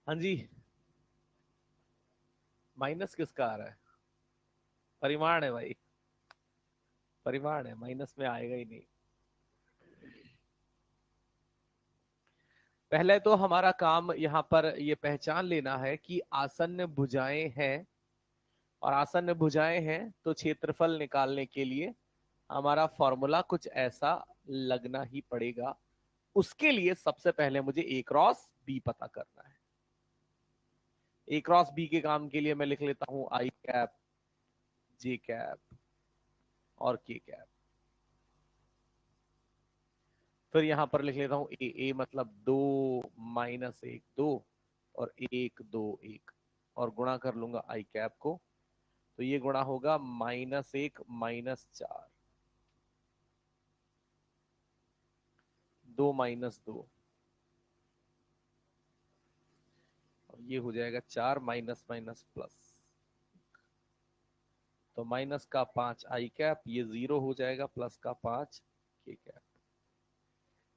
Speaker 1: हाँ जी, माइनस किसका आ रहा है? परिमाण है भाई, परिमाण है, माइनस में आएगा ही नहीं। पहले तो हमारा काम यहाँ पर ये पहचान लेना है कि आसन्न भुजाएं हैं, और आसन्न भुजाएं हैं तो क्षेत्रफल निकालने के लिए हमारा फॉर्मूला कुछ ऐसा लगना ही पड़ेगा। उसके लिए सबसे पहले मुझे ए क्रॉस बी पता करना है। ए क्रॉस बी के काम के लिए मैं लिख लेता हूं आई कैप, जे कैप और के कैप। फिर यहां पर लिख लेता हूं ए, ए मतलब 2 - 1 2 और 1 2 1, और गुणा कर लूंगा आई कैप को, तो ये गुणा होगा -1 -4, 2 - 2, और ये हो जाएगा 4 माइनस माइनस प्लस, तो माइनस का 5 आई कैप, ये 0 हो जाएगा, प्लस का 5 के कैप।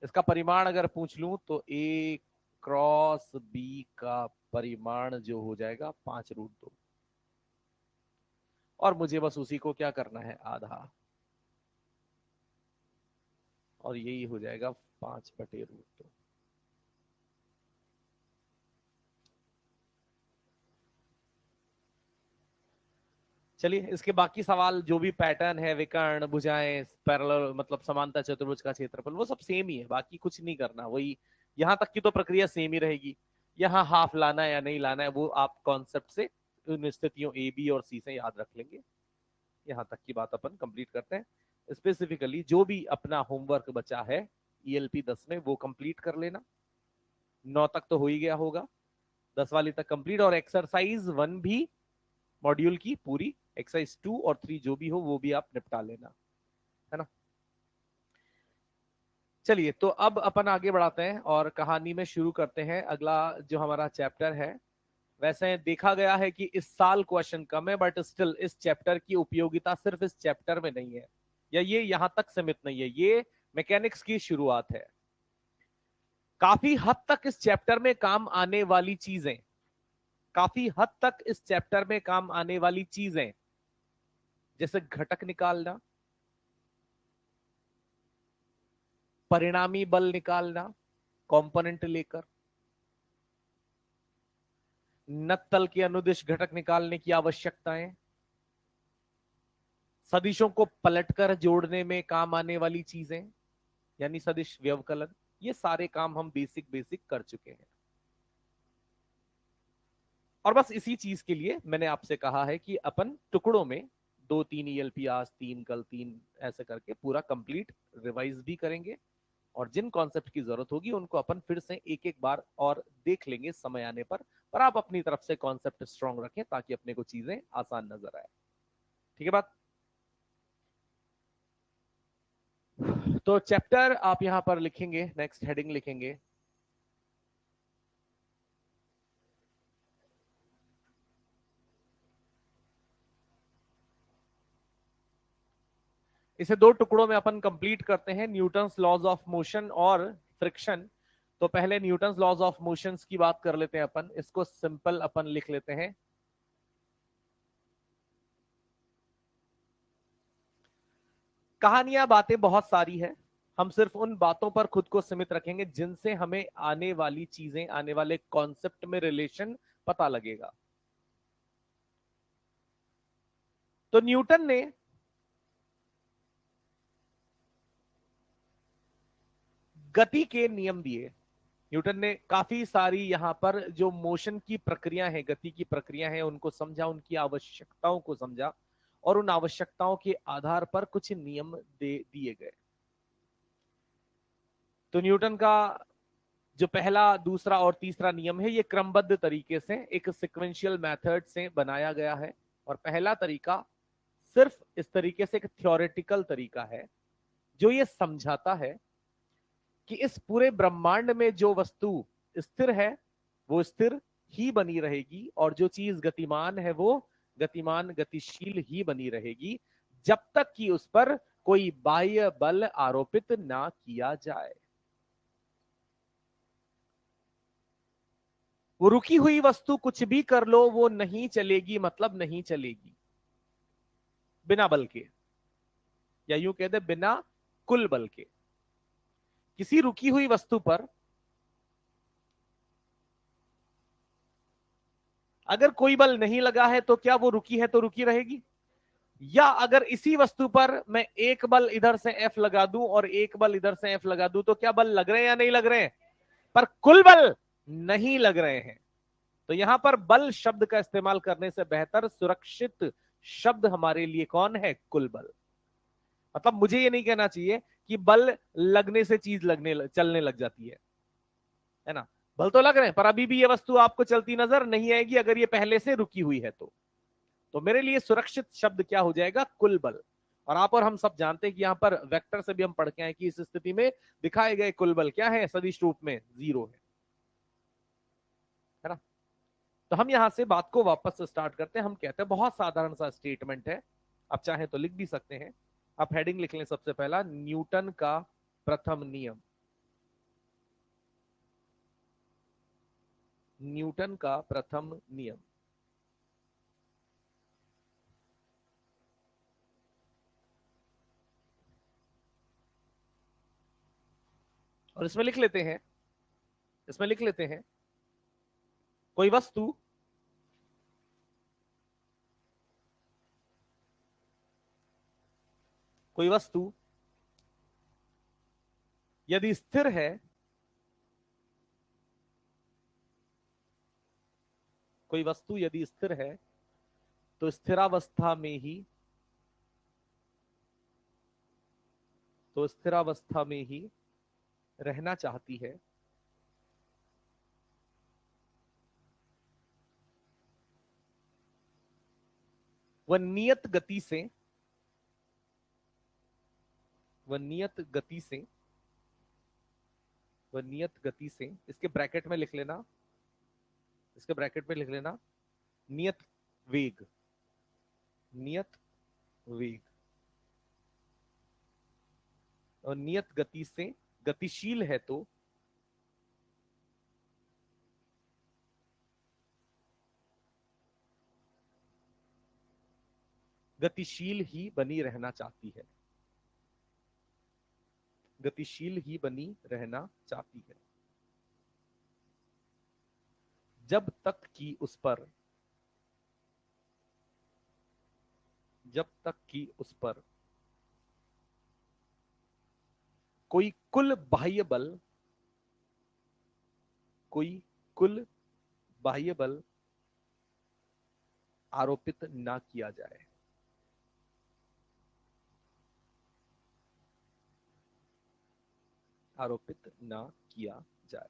Speaker 1: इसका परिमाण अगर पूछ लूं तो ए क्रॉस बी का परिमाण जो हो जाएगा 5√2, और मुझे बस उसी को क्या करना है, आधा, और यही हो जाएगा 5/√2। चलिए, इसके बाकी सवाल जो भी पैटर्न है, विकर्ण भुजाएं, पैरेलल मतलब समांतर चतुर्भुज का क्षेत्रफल, वो सब सेम ही है, बाकी कुछ नहीं करना, वही यहां तक की तो प्रक्रिया सेम ही रहेगी। यहाँ हाफ लाना है या नहीं लाना है वो आप कॉन्सेप्ट से, उन स्थितियों ए बी और सी से याद रख लेंगे। यहाँ तक की बात अपन कंप्लीट करते हैं। स्पेसिफिकली जो भी अपना होमवर्क बचा है ईएलपी 10 में वो कंप्लीट कर लेना। 9 तक तो हो ही गया होगा, 10 वाली तक कंप्लीट, और एक्सरसाइज 1 भी मॉड्यूल की पूरी, एक्सरसाइज 2 और 3 जो भी हो वो भी आप निपटा लेना, है ना। चलिए, तो अब अपन आगे बढ़ाते हैं और कहानी में शुरू करते हैं अगला जो हमारा चैप्टर है। वैसे देखा गया है कि इस साल क्वेश्चन कम है, बट स्टिल इस चैप्टर की उपयोगिता सिर्फ इस चैप्टर में नहीं है, या ये यहां तक सीमित नहीं है, ये मैकेनिक्स की शुरुआत है। काफी हद तक इस चैप्टर में काम आने वाली चीजें, काफी हद तक इस चैप्टर में काम आने वाली चीजें, जैसे घटक निकालना, परिणामी बल निकालना कंपोनेंट लेकर, नत्तल के अनुदिश घटक निकालने की आवश्यकताएं, सदिशों को पलटकर जोड़ने में काम आने वाली चीजें यानी सदिश व्यवकलन, ये सारे काम हम बेसिक बेसिक कर चुके हैं। और बस इसी चीज के लिए मैंने आपसे कहा है कि अपन टुकड़ों में 2 3 ईएलपी आज, 3 कल, 3 ऐसे करके पूरा कंप्लीट रिवाइज भी करेंगे, और जिन कॉन्सेप्ट की जरूरत होगी उनको अपन फिर से एक एक बार और देख लेंगे समय आने पर आप अपनी तरफ से कॉन्सेप्ट स्ट्रांग रखें ताकि अपने को चीजें आसान नजर आए। ठीक है बात। तो चैप्टर आप यहां पर लिखेंगे, नेक्स्ट हेडिंग लिखेंगे, इसे 2 टुकड़ों में अपन कंप्लीट करते हैं, न्यूटन्स लॉज ऑफ मोशन और फ्रिक्शन। तो पहले न्यूटन्स लॉज ऑफ मोशंस की बात कर लेते हैं अपन, इसको सिंपल अपन लिख लेते हैं। कहानियां बातें बहुत सारी है, हम सिर्फ उन बातों पर खुद को सीमित रखेंगे जिनसे हमें आने वाली चीजें, आने वाले कॉन्सेप्ट में रिलेशन पता लगेगा। तो न्यूटन ने गति के नियम दिए। न्यूटन ने काफी सारी यहां पर जो मोशन की प्रक्रिया है, गति की प्रक्रिया है, उनको समझा, उनकी आवश्यकताओं को समझा और उन आवश्यकताओं के आधार पर कुछ नियम दे दिए गए। तो न्यूटन का जो पहला, दूसरा और तीसरा नियम है, ये क्रमबद्ध तरीके से एक सिक्वेंशियल मेथड से बनाया गया है। और पहला तरीका सिर्फ इस तरीके से एक थ्योरेटिकल तरीका है जो ये समझाता है कि इस पूरे ब्रह्मांड में जो वस्तु स्थिर है वो स्थिर ही बनी रहेगी, और जो चीज गतिमान है वो गतिमान, गतिशील ही बनी रहेगी, जब तक कि उस पर कोई बाह्य बल आरोपित ना किया जाए। वो रुकी हुई वस्तु कुछ भी कर लो वो नहीं चलेगी, मतलब नहीं चलेगी बिना बल के, या यूं कह दे बिना कुल बल के। किसी रुकी हुई वस्तु पर अगर कोई बल नहीं लगा है तो क्या वो रुकी है तो रुकी रहेगी? या अगर इसी वस्तु पर मैं एक बल इधर से F लगा दूं और एक बल इधर से F लगा दूं तो क्या बल लग रहे हैं या नहीं लग रहे हैं? पर कुल बल नहीं लग रहे हैं। तो यहां पर बल शब्द का इस्तेमाल करने से बेहतर सुरक्षित शब्द हमारे लिए कौन है? कुल बल। मतलब मुझे ये नहीं कहना चाहिए कि बल लगने से चीज चलने लग जाती है ना। बल तो लग रहे हैं पर अभी भी ये वस्तु आपको चलती नजर नहीं आएगी अगर ये पहले से रुकी हुई है तो मेरे लिए सुरक्षित शब्द क्या हो जाएगा? कुल बल। और आप और हम सब जानते हैं कि यहां पर वेक्टर से भी हम पढ़ के आए कि इस स्थिति में दिखाए गए कुल बल क्या है? सदिश रूप में 0 है ना। तो हम यहां से बात को वापस स्टार्ट करते हैं। हम कहते हैं, बहुत साधारण सा स्टेटमेंट है, आप चाहें तो लिख भी सकते हैं। आप हेडिंग लिख लें सबसे पहला, न्यूटन का प्रथम नियम। न्यूटन का प्रथम नियम। और इसमें लिख लेते हैं, कोई वस्तु कोई वस्तु यदि स्थिर है, कोई वस्तु यदि स्थिर है तो स्थिरावस्था में ही रहना चाहती है। वह नियत गति से वह नियत गति से वह नियत गति से इसके ब्रैकेट में लिख लेना, नियत वेग, नियत वेग और नियत गति से गतिशील है तो गतिशील ही बनी रहना चाहती है, गतिशील ही बनी रहना चाहती है, जब तक कि उस पर कोई कुल बाह्य बल आरोपित ना किया जाए। आरोपित ना किया जाए।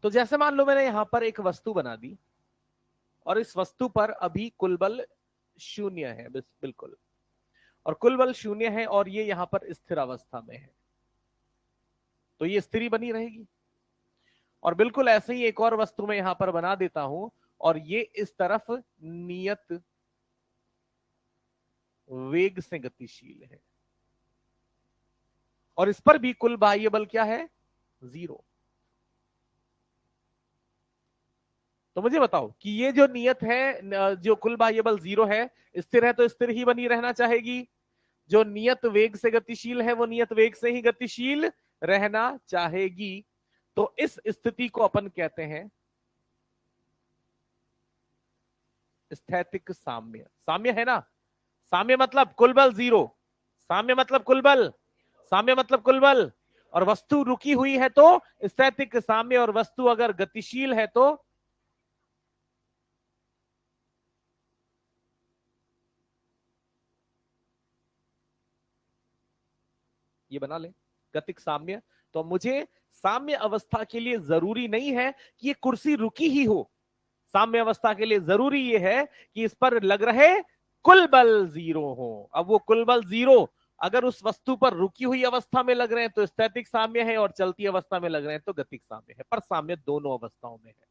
Speaker 1: तो जैसे मान लो मैंने यहां पर एक वस्तु बना दी और इस वस्तु पर अभी कुल बल 0 है, बिल्कुल, और कुल बल 0 है और ये यहां पर स्थिर अवस्था में है, तो ये स्थिर बनी रहेगी। और बिल्कुल ऐसे ही एक और वस्तु में यहां पर बना देता हूं और ये इस तरफ नियत वेग से गतिशील है और इस पर भी कुल बाह्य बल क्या है? 0। तो मुझे बताओ कि ये जो नियत है, जो कुल बाह्य बल 0 है, स्थिर है तो स्थिर ही बनी रहना चाहेगी। जो नियत वेग से गतिशील है वो नियत वेग से ही गतिशील रहना चाहेगी। तो इस स्थिति को अपन कहते हैं स्थैतिक साम्य। साम्य है ना, साम्य मतलब कुल बल 0, साम्य मतलब कुल बल, साम्य मतलब कुल बल, और वस्तु रुकी हुई है तो स्थैतिक साम्य, और वस्तु अगर गतिशील है तो ये बना ले गतिक साम्य। तो मुझे साम्य अवस्था के लिए जरूरी नहीं है कि ये कुर्सी रुकी ही हो, साम्य अवस्था के लिए जरूरी ये है कि इस पर लग रहे कुल बल 0 हो। अब वो कुल बल 0 अगर उस वस्तु पर रुकी हुई अवस्था में लग रहे हैं तो स्थैतिक साम्य है, और चलती अवस्था में लग रहे हैं तो गतिक साम्य है, पर साम्य दोनों अवस्थाओं में है।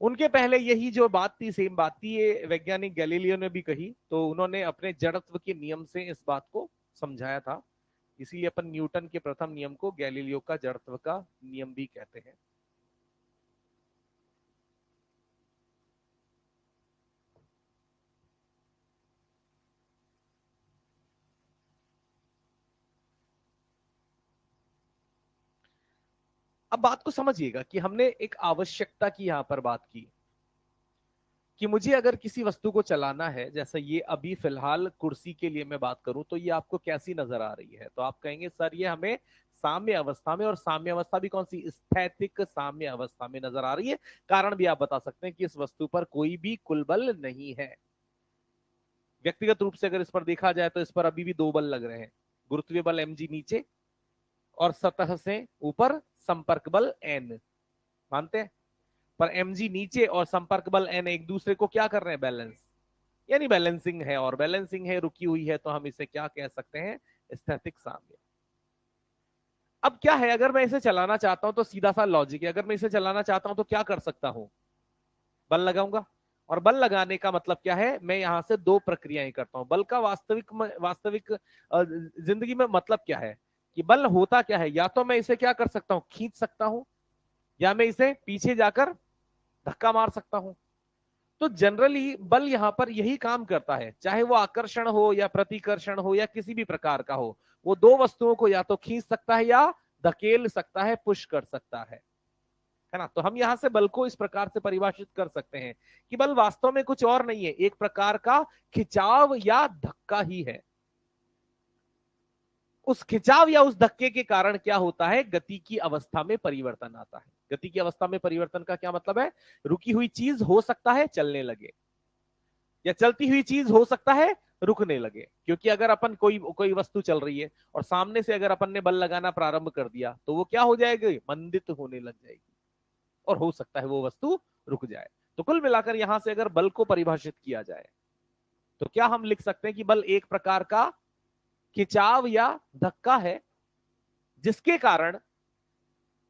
Speaker 1: उनके पहले यही जो बात थी, सेम बात थी, ये वैज्ञानिक गैलीलियो ने भी कही, तो उन्होंने अपने जड़त्व के नियम से इस बात को समझाया था। इसीलिए अपन न्यूटन के प्रथम नियम को गैलीलियो का जड़त्व का नियम भी कहते हैं। अब बात को समझिएगा कि हमने एक आवश्यकता की यहां पर बात की कि मुझे अगर किसी वस्तु को चलाना है, जैसे ये अभी फिलहाल कुर्सी के लिए मैं बात करूं तो ये आपको कैसी नजर आ रही है, तो आप कहेंगे सर ये हमें साम्य अवस्था में, और साम्य अवस्था भी कौन सी, स्थैतिक साम्य अवस्था में नजर आ रही है। कारण भी आप बता सकते हैं कि इस वस्तु पर कोई भी कुल बल नहीं है। व्यक्तिगत रूप से अगर इस पर देखा जाए तो इस पर अभी भी दो बल लग रहे हैं, गुरुत्वीय बल mg नीचे और सतह से ऊपर संपर्क बल n, मानते हैं। पर mg नीचे और संपर्क बल n एक दूसरे को क्या कर रहे हैं, बैलेंस, यानी बैलेंसिंग है, और बैलेंसिंग है, रुकी हुई है, तो हम इसे क्या कह सकते हैं, स्थैतिक साम्य। अब क्या है, अगर मैं इसे चलाना चाहता हूं तो सीधा सा लॉजिक है, अगर मैं इसे चलाना चाहता हूं तो क्या कर सकता हूं, बल लगाऊंगा। और बल लगाने का मतलब क्या है, मैं यहां से दो प्रक्रियाएं करता हूं। बल का वास्तविक वास्तविक जिंदगी में मतलब क्या है कि बल होता क्या है, या तो मैं इसे क्या कर सकता हूं, खींच सकता हूं, या मैं इसे पीछे जाकर धक्का मार सकता हूं। तो जनरली बल यहां पर यही काम करता है, चाहे वो आकर्षण हो या प्रतिकर्षण हो या किसी भी प्रकार का हो, वो दो वस्तुओं को या तो खींच सकता है या धकेल सकता है, पुश कर सकता है ना। तो हम यहां से बल को इस प्रकार से परिभाषित कर सकते हैं कि बल वास्तव में कुछ और नहीं है, एक प्रकार का खिंचाव या धक्का ही है। उस खिंचाव या उस धक्के के कारण क्या होता है, गति की अवस्था में परिवर्तन आता है। गति की अवस्था में परिवर्तन का क्या मतलब है, रुकी हुई चीज हो सकता है चलने लगे, या चलती हुई चीज हो सकता है रुकने लगे। क्योंकि अगर अपन कोई कोई वस्तु चल रही है और सामने से अगर अपन ने बल लगाना प्रारंभ कर दिया तो वो क्या हो जाएगी, मंदित होने लग जाएगी, और हो सकता है वो वस्तु रुक जाए। तो कुल मिलाकर यहां से अगर बल को परिभाषित किया जाए तो क्या हम लिख सकते हैं कि बल एक प्रकार का खिंचाव या धक्का है, जिसके कारण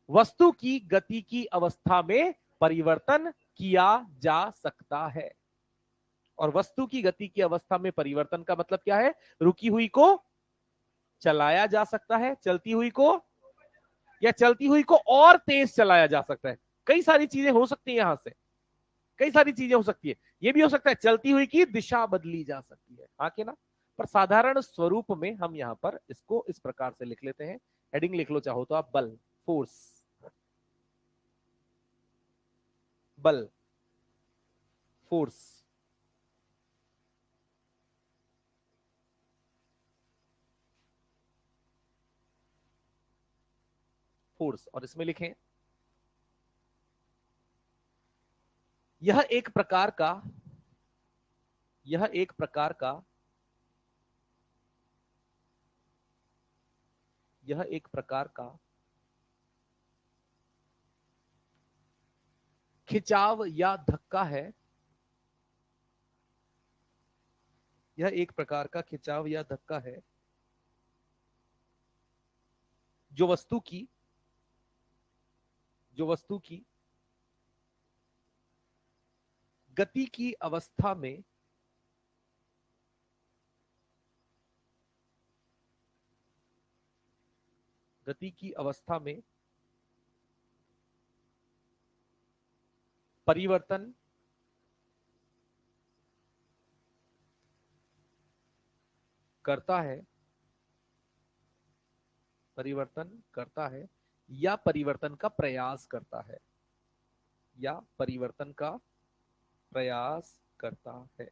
Speaker 1: वस्तु की गति की अवस्था में परिवर्तन किया जा सकता है। और वस्तु की गति की अवस्था में परिवर्तन का मतलब क्या है, रुकी हुई को चलाया जा सकता है, चलती हुई को, या चलती हुई को और तेज चलाया जा सकता है। कई सारी चीजें हो सकती है, यहां से कई सारी चीजें हो सकती है। ये भी हो सकता है चलती हुई की दिशा बदली जा सकती है, हाँ कि ना। पर साधारण स्वरूप में हम यहां पर इसको इस प्रकार से लिख लेते हैं, हेडिंग लिख लो चाहो तो आप, बल, फोर्स। बल, फोर्स, फोर्स, और इसमें लिखें यह एक प्रकार का, यह एक प्रकार का, यह एक प्रकार का खिंचाव या धक्का है, यह एक प्रकार का खिंचाव या धक्का है जो वस्तु की, जो वस्तु की गति की अवस्था में, गति की अवस्था में परिवर्तन करता है, परिवर्तन करता है या परिवर्तन का प्रयास करता है, या परिवर्तन का प्रयास करता है।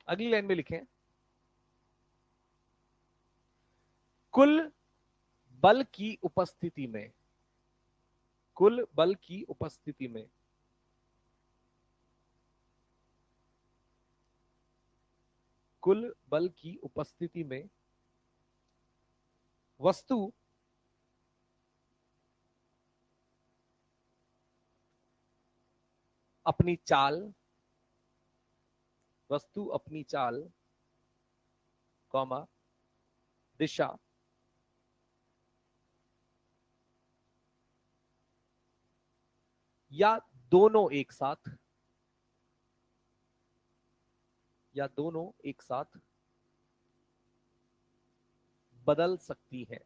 Speaker 1: अगली लाइन में लिखें कुल बल की उपस्थिति में, कुल बल की उपस्थिति में कुल बल की उपस्थिति में वस्तु अपनी चाल, वस्तु अपनी चाल, कॉमा, दिशा, या दोनों एक साथ, या दोनों एक साथ बदल सकती है।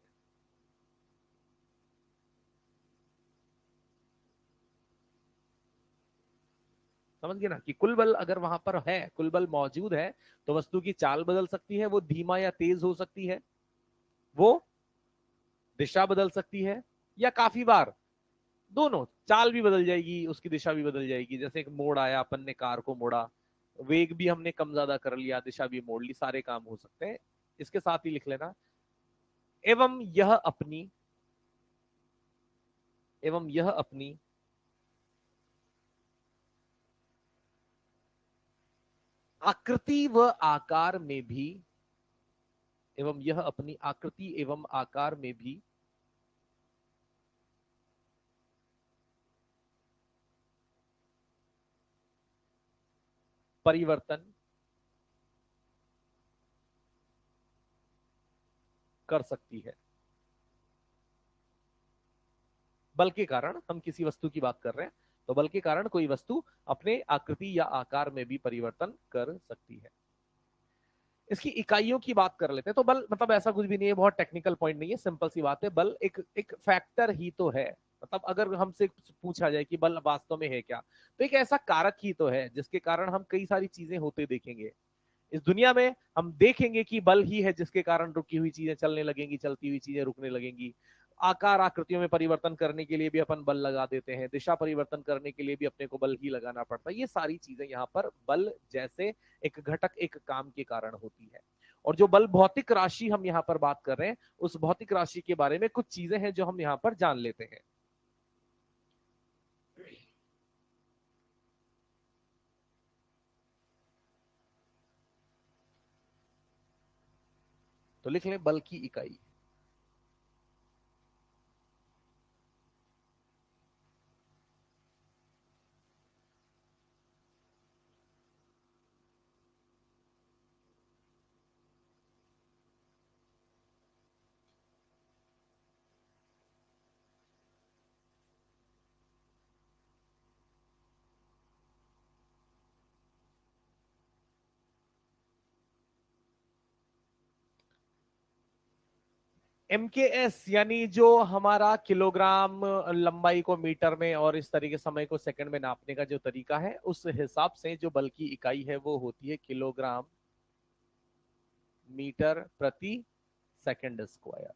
Speaker 1: समझ गए ना कि कुल बल अगर वहां पर है, कुल बल मौजूद है, तो वस्तु की चाल बदल सकती है, वो धीमा या तेज हो सकती है, वो दिशा बदल सकती है, या काफी बार दोनों, चाल भी बदल जाएगी, उसकी दिशा भी बदल जाएगी। जैसे एक मोड़ आया, अपन ने कार को मोड़ा, वेग भी हमने कम ज्यादा कर लिया, दिशा भी मोड़ ली, सारे काम हो सकते हैं। इसके साथ ही लिख लेना एवं यह अपनी, एवं यह अपनी आकृति व आकार में भी, एवं यह अपनी आकृति एवं आकार में भी परिवर्तन कर सकती है। बल के कारण, हम किसी वस्तु की बात कर रहे हैं, तो बल के कारण कोई वस्तु अपने आकृति या आकार में भी परिवर्तन कर सकती है। इसकी इकाइयों की बात कर लेते हैं। तो बल मतलब ऐसा कुछ भी नहीं है, बहुत टेक्निकल पॉइंट नहीं है, सिंपल सी बात है। बल एक एक फैक्टर ही तो है। मतलब अगर हमसे पूछा जाए कि बल वास्तव में है क्या, तो एक ऐसा कारक ही तो है जिसके कारण हम कई सारी चीजें होते देखेंगे इस दुनिया में। हम देखेंगे कि बल ही है जिसके कारण रुकी हुई चीजें चलने लगेंगी, चलती हुई चीजें रुकने लगेंगी। आकार आकृतियों में परिवर्तन करने के लिए भी अपन बल लगा देते हैं, दिशा परिवर्तन करने के लिए भी अपने को बल ही लगाना पड़ता है। ये सारी चीजें यहाँ पर बल जैसे एक घटक, एक काम के कारण होती है। और जो बल भौतिक राशि हम यहाँ पर बात कर रहे हैं, उस भौतिक राशि के बारे में कुछ चीजें हैं जो हम यहाँ पर जान लेते हैं। तो लिख लें बल की इकाई। MKS यानी जो हमारा किलोग्राम लंबाई को मीटर में और इस तरीके समय को सेकंड में नापने का जो तरीका है, उस हिसाब से जो बल की इकाई है वो होती है किलोग्राम मीटर प्रति सेकंड स्क्वायर।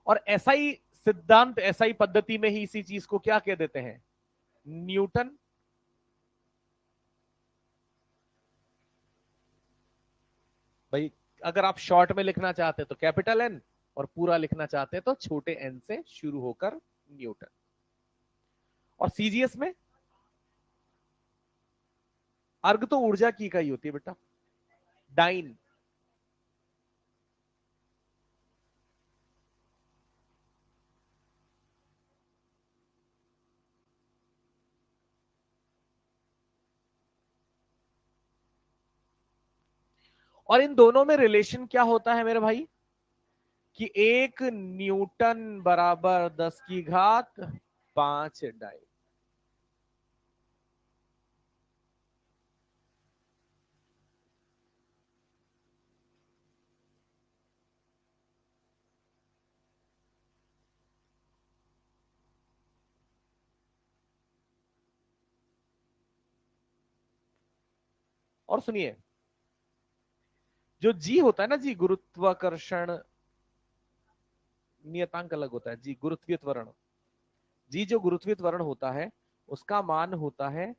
Speaker 1: और एसआई सिद्धांत, एसआई पद्धति में ही इसी चीज को क्या कह देते हैं, न्यूटन। भाई अगर आप शॉर्ट में लिखना चाहते हैं तो कैपिटल एन, और पूरा लिखना चाहते हैं तो छोटे एन से शुरू होकर न्यूटन। और सीजीएस में अर्ग तो ऊर्जा की इकाई होती है बेटा, डाइन। और इन दोनों में रिलेशन क्या होता है मेरे भाई, कि 1 न्यूटन बराबर 10 की घात 5 डाइन। और सुनिए, जो जी होता है ना जी, गुरुत्वाकर्षण नियतांक अलग होता है जी, गुरुत्वीय त्वरण। जी जो गुरुत्वीय त्वरण होता है उसका मान होता है,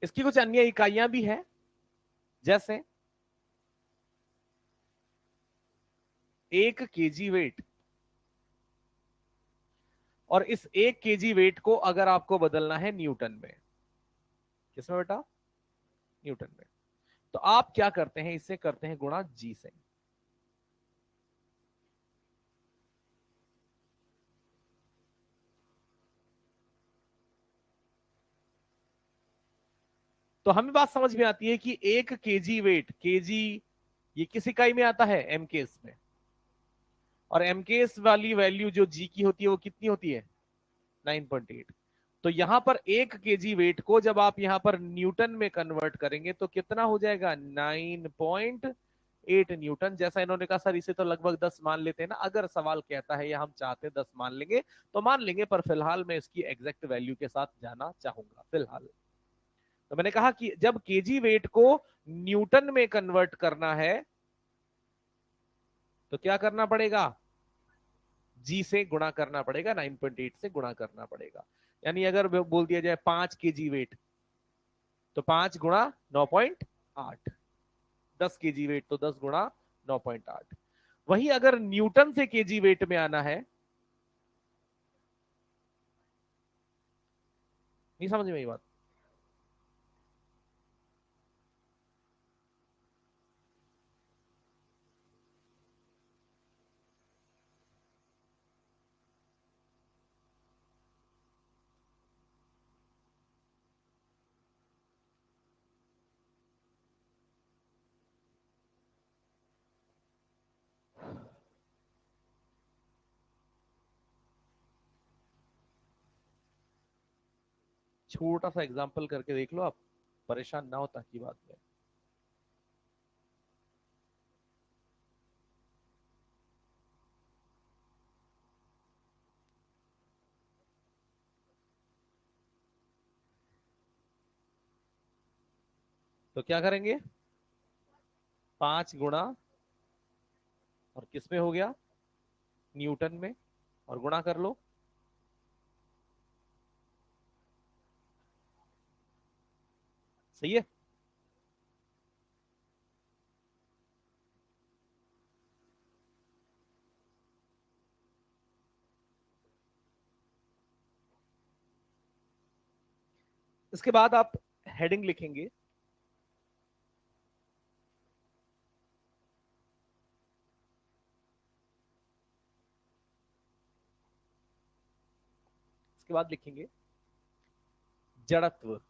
Speaker 1: इसकी कुछ अन्य इकाइयां भी है, जैसे 1 केजी वेट, और इस 1 केजी वेट को अगर आपको बदलना है न्यूटन में, किसमें बेटा, न्यूटन में, तो आप क्या करते हैं, इसे करते हैं गुणा जी से। तो हमें बात समझ में आती है कि 1 केजी वेट, केजी ये किस इकाई में आता है, एमकेएस में, और एमकेएस वाली वैल्यू जो जी की होती है वो कितनी होती है, 9.8। तो यहां पर 1 केजी वेट को जब आप यहां पर न्यूटन में कन्वर्ट करेंगे तो कितना हो जाएगा, 9.8 न्यूटन। जैसा इन्होंने कहा सर इसे तो लगभग 10 मान लेते हैं ना, अगर सवाल कहता है या हम चाहते हैं 10 मान लेंगे तो मान लेंगे, पर फिलहाल मैं इसकी एग्जैक्ट वैल्यू के साथ जाना चाहूंगा फिलहाल। तो मैंने कहा कि जब केजी वेट को न्यूटन में कन्वर्ट करना है तो क्या करना पड़ेगा, जी से गुणा करना पड़ेगा, 9.8 से गुणा करना पड़ेगा। यानी अगर बोल दिया जाए 5 केजी वेट, तो 5 गुणा 9.8, 10 केजी वेट तो 10 गुणा 9.8। वही अगर न्यूटन से केजी वेट में आना है, नहीं समझ में ये बात। छोटा सा एग्जाम्पल करके देख लो आप, परेशान ना हो ताकि बात में। तो क्या करेंगे, 5 गुणा, और किस में हो गया, न्यूटन में, और गुणा कर लो। सही है। इसके बाद आप हेडिंग लिखेंगे, उसके बाद लिखेंगे जड़त्व।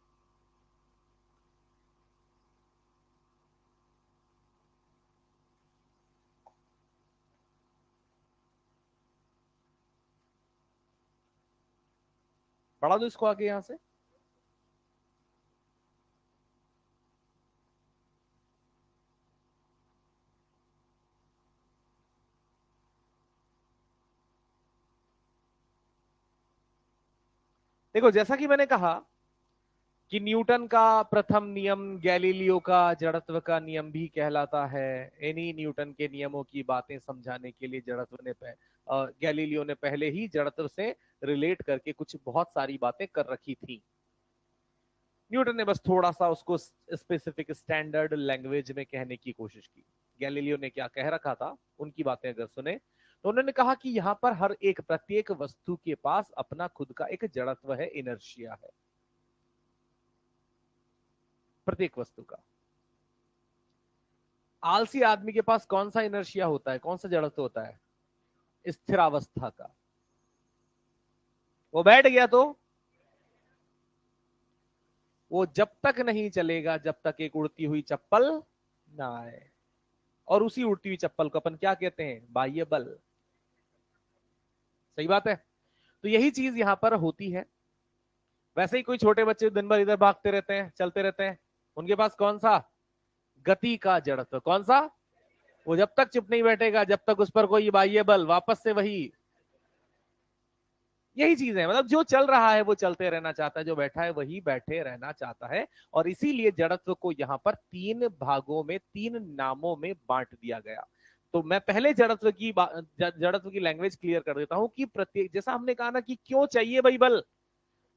Speaker 1: बढ़ा दो इसको आगे यहां से। देखो जैसा कि मैंने कहा कि न्यूटन का प्रथम नियम गैलीलियो का जड़त्व का नियम भी कहलाता है। इन्हीं न्यूटन के नियमों की बातें समझाने के लिए गैलीलियो ने पहले ही जड़त्व से रिलेट करके कुछ बहुत सारी बातें कर रखी थी। न्यूटन ने बस थोड़ा सा उसको स्पेसिफिक स्टैंडर्ड लैंग्वेज में कहने की कोशिश की। गैलीलियो ने क्या कह रखा था उनकी बातें अगर सुने तो उन्होंने कहा कि यहां पर हर एक प्रत्येक वस्तु के पास अपना खुद का एक जड़त्व है, इनर्शिया है, प्रत्येक वस्तु का। आलसी आदमी के पास कौन सा इनर्शिया होता है, कौन सा जड़त्व होता है? स्थिरावस्था का। वो बैठ गया तो वो जब तक नहीं चलेगा जब तक एक उड़ती हुई चप्पल ना आए। और उसी उड़ती हुई चप्पल को अपन क्या कहते हैं? बाह्य बल। सही बात है। तो यही चीज यहां पर होती है। वैसे ही कोई छोटे बच्चे दिन भर इधर भागते रहते हैं, चलते रहते हैं, उनके पास कौन सा? गति का जड़त्व। कौन सा? वो जब तक चुप नहीं बैठेगा जब तक उस पर कोई बाह्य बल, वापस से वही। यही चीज है, मतलब जो चल रहा है वो चलते रहना चाहता है, जो बैठा है वही बैठे रहना चाहता है। और इसीलिए जड़त्व को यहां पर तीन भागों में, तीन नामों में बांट दिया गया। तो मैं पहले जड़त्व की लैंग्वेज क्लियर कर देता हूं कि प्रत्येक, जैसा हमने कहा ना कि क्यों चाहिए भाई बल।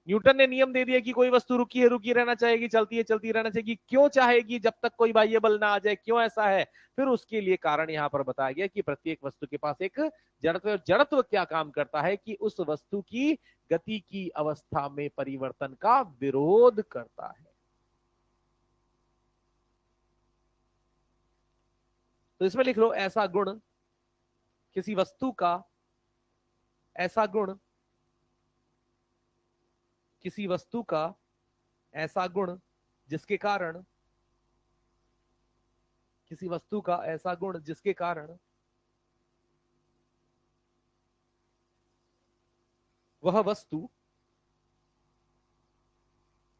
Speaker 1: न्यूटन ने नियम दे दिया कि कोई वस्तु रुकी है रुकी रहना चाहेगी, चलती है चलती रहना चाहिए। क्यों चाहेगी? जब तक कोई बाह्य बल ना आ जाए। क्यों ऐसा है? फिर उसके लिए कारण यहां पर बताया गया कि प्रत्येक वस्तु के पास एक जड़त्व। जड़त्व क्या काम करता है कि उस वस्तु की गति की अवस्था में परिवर्तन का विरोध करता है। तो इसमें लिख लो, ऐसा गुण किसी वस्तु का, ऐसा गुण किसी वस्तु का, ऐसा गुण जिसके कारण, किसी वस्तु का ऐसा गुण जिसके कारण वह वस्तु,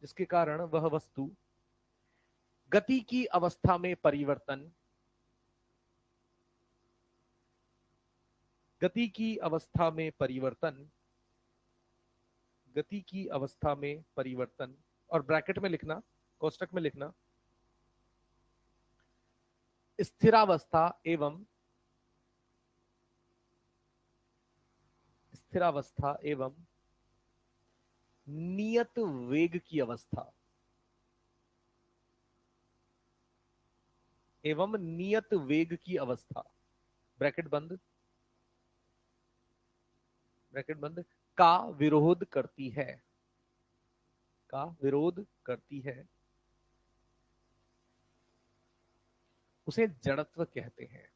Speaker 1: जिसके कारण वह वस्तु गति की अवस्था में परिवर्तन, गति की अवस्था में परिवर्तन, गति की अवस्था में परिवर्तन, और ब्रैकेट में लिखना, कोष्टक में लिखना, स्थिरावस्था एवं, स्थिरावस्था एवं नियत वेग की अवस्था, एवं नियत वेग की अवस्था, ब्रैकेट बंद, ब्रैकेट बंद, का विरोध करती है, का विरोध करती है, उसे जड़त्व कहते हैं,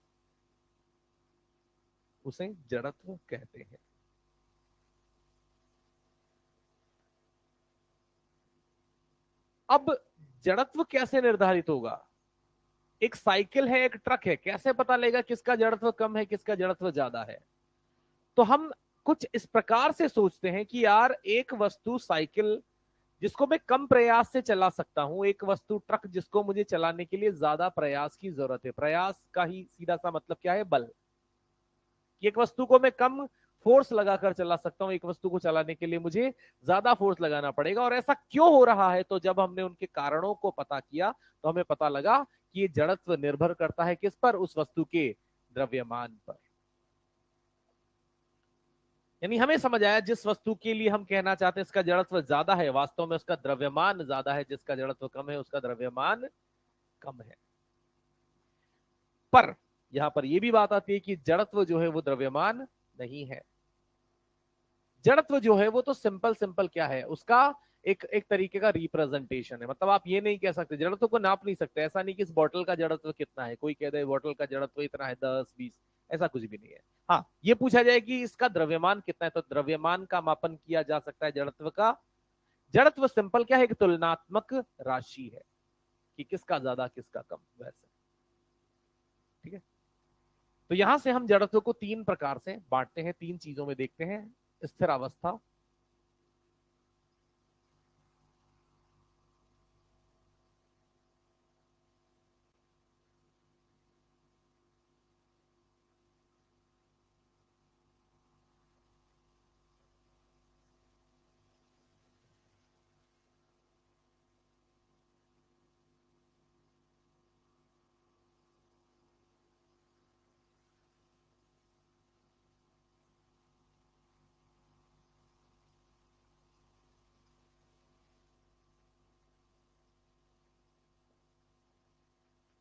Speaker 1: उसे जड़त्व कहते हैं। अब जड़त्व कैसे निर्धारित होगा? एक साइकिल है, एक ट्रक है, कैसे पता लगेगा किसका जड़त्व कम है किसका जड़त्व ज्यादा है? तो हम कुछ इस प्रकार से सोचते हैं कि यार एक वस्तु साइकिल जिसको मैं कम प्रयास से चला सकता हूं, एक वस्तु ट्रक जिसको मुझे चलाने के लिए ज्यादा प्रयास की जरूरत है। प्रयास का ही सीधा सा मतलब क्या है? बल। एक वस्तु को मैं कम फोर्स लगाकर चला सकता हूं, एक वस्तु को चलाने के लिए मुझे ज्यादा फोर्स लगाना पड़ेगा। और ऐसा क्यों हो रहा है? तो जब हमने उनके कारणों को पता किया तो हमें पता लगा कि ये जड़त्व निर्भर करता है किस पर? उस वस्तु के द्रव्यमान पर। यानी हमें समझ आया, जिस वस्तु के लिए हम कहना चाहते हैं इसका जड़त्व ज्यादा है, वास्तव में उसका द्रव्यमान ज्यादा है, जिसका जड़त्व कम है उसका द्रव्यमान कम है। पर यहां पर यह भी बात आती है कि जड़त्व जो है वो द्रव्यमान नहीं है। जड़त्व जो है वो तो सिंपल सिंपल क्या है उसका? एक एक तरीके का रिप्रेजेंटेशन है। मतलब आप ये नहीं कह सकते, जड़त्व को नाप नहीं सकते। ऐसा नहीं कि इस बॉटल का जड़त्व कितना है, कोई कह दे बॉटल का जड़त्व इतना है 10 20। ऐसा कुछ भी नहीं है। हाँ, ये पूछा जाए कि इसका द्रव्यमान कितना है, तो द्रव्यमान का मापन किया जा सकता है जड़त्व का। जड़त्व सिंपल क्या है, कि तुलनात्मक राशि है, कि किसका ज्यादा किसका कम, वैसे। ठीक है, तो यहां से हम जड़त्व को तीन प्रकार से बांटते हैं, तीन चीजों में देखते हैं। स्थिर अवस्था,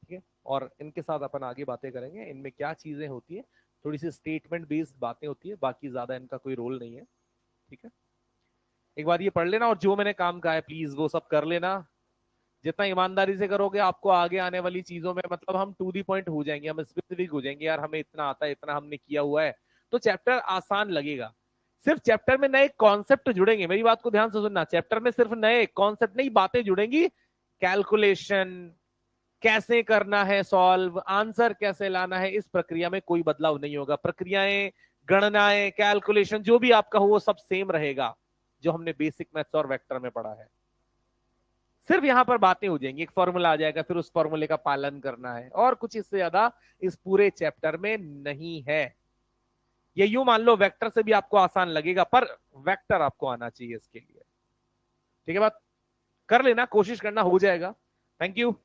Speaker 1: ठीक है, और इनके साथ अपन आगे बातें करेंगे, इनमें क्या चीजें होती है, थोड़ी सी स्टेटमेंट बेस्ड बातें होती है, बाकी ज्यादा इनका कोई रोल नहीं है। ठीक है, एक बार ये पढ़ लेना, और जो मैंने काम कहा है प्लीज वो सब कर लेना। जितना ईमानदारी से करोगे, आपको आगे आने वाली चीजों में मतलब हम टू दी पॉइंट हो जाएंगे, हम स्पेसिफिक हो जाएंगे, यार हमें इतना आता है, इतना हमने किया हुआ है, तो चैप्टर आसान लगेगा। सिर्फ चैप्टर में नए कॉन्सेप्ट जुड़ेंगे, मेरी बात को ध्यान से सुनना, चैप्टर में सिर्फ नए कॉन्सेप्ट, नई बातें जुड़ेंगी। कैलकुलेशन कैसे करना है, सॉल्व आंसर कैसे लाना है, इस प्रक्रिया में कोई बदलाव नहीं होगा। प्रक्रियाएं, गणनाएं, कैलकुलेशन जो भी आपका हो वो सब सेम रहेगा, जो हमने बेसिक मैथ्स और वेक्टर में पढ़ा है। सिर्फ यहां पर बातें हो जाएंगी, एक फॉर्मूला आ जाएगा, फिर उस फॉर्मूले का पालन करना है, और कुछ इससे ज्यादा इस पूरे चैप्टर में नहीं है। ये यूं मान लो, वेक्टर से भी आपको आसान लगेगा, पर वेक्टर आपको आना चाहिए इसके लिए। ठीक है, बात कर लेना, कोशिश करना, हो जाएगा। Thank you.